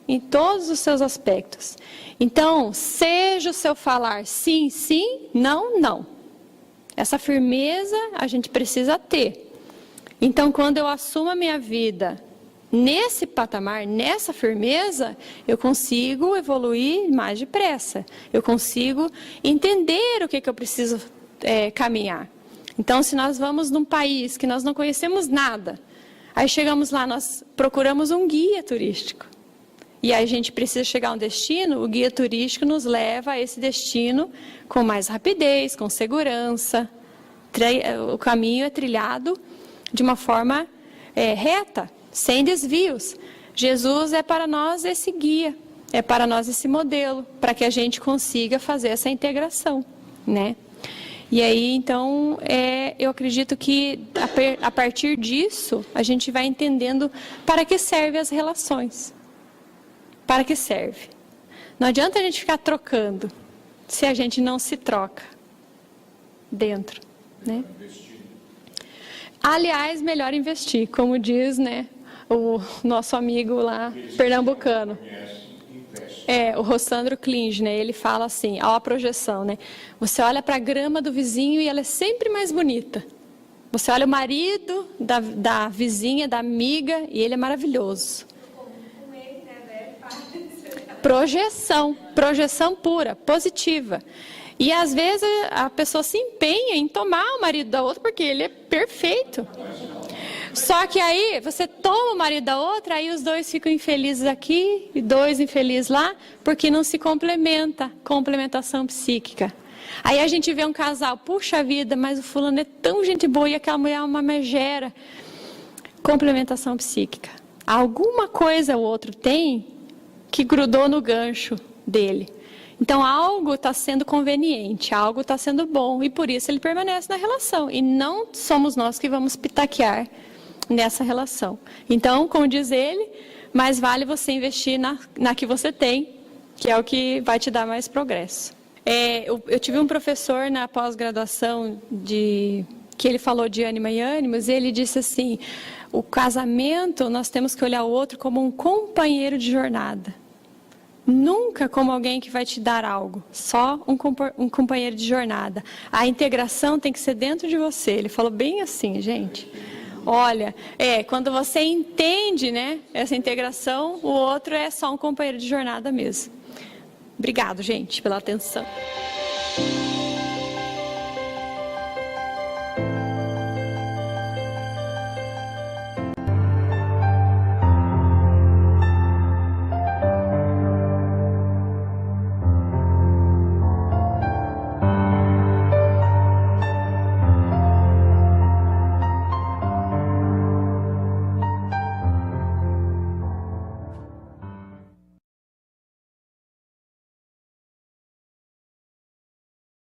em todos os seus aspectos. Então, seja o seu falar sim, sim, não, não. Essa firmeza a gente precisa ter. Então, quando eu assumo a minha vida nesse patamar, nessa firmeza, eu consigo evoluir mais depressa. Eu consigo entender o que eu preciso caminhar. Então, se nós vamos num país que nós não conhecemos nada, aí chegamos lá, nós procuramos um guia turístico. E aí a gente precisa chegar a um destino, o guia turístico nos leva a esse destino com mais rapidez, com segurança. O caminho é trilhado de uma forma reta, sem desvios. Jesus é para nós esse guia, é para nós esse modelo, para que a gente consiga fazer essa integração, né? E aí, então, eu acredito que a partir disso, a gente vai entendendo para que servem as relações. Para que serve? Não adianta a gente ficar trocando, se a gente não se troca dentro, né? Aliás, melhor investir, como diz, né, o nosso amigo lá, pernambucano. O Rossandro Klinge, né? Ele fala assim, ó, a projeção, né? Você olha para a grama do vizinho e ela é sempre mais bonita. Você olha o marido da vizinha, da amiga, e ele é maravilhoso. Projeção pura, positiva. E às vezes a pessoa se empenha em tomar o marido da outra porque ele é perfeito. Só que aí você toma o marido da outra, aí os dois ficam infelizes aqui e dois infelizes lá, porque não se complementa, complementação psíquica. Aí a gente vê um casal, puxa vida, mas o fulano é tão gente boa e aquela mulher é uma megera. Complementação psíquica. Alguma coisa o outro tem que grudou no gancho dele. Então algo está sendo conveniente, algo está sendo bom e por isso ele permanece na relação. E não somos nós que vamos pitaquear nessa relação. Então, como diz ele, mais vale você investir na que você tem, que é o que vai te dar mais progresso. Eu tive um professor na pós-graduação que ele falou de ânima e ânimos, e ele disse assim, o casamento, nós temos que olhar o outro como um companheiro de jornada. Nunca como alguém que vai te dar algo, só um companheiro de jornada. A integração tem que ser dentro de você. Ele falou bem assim, gente. Olha, quando você entende, né, essa integração, o outro é só um companheiro de jornada mesmo. Obrigado, gente, pela atenção.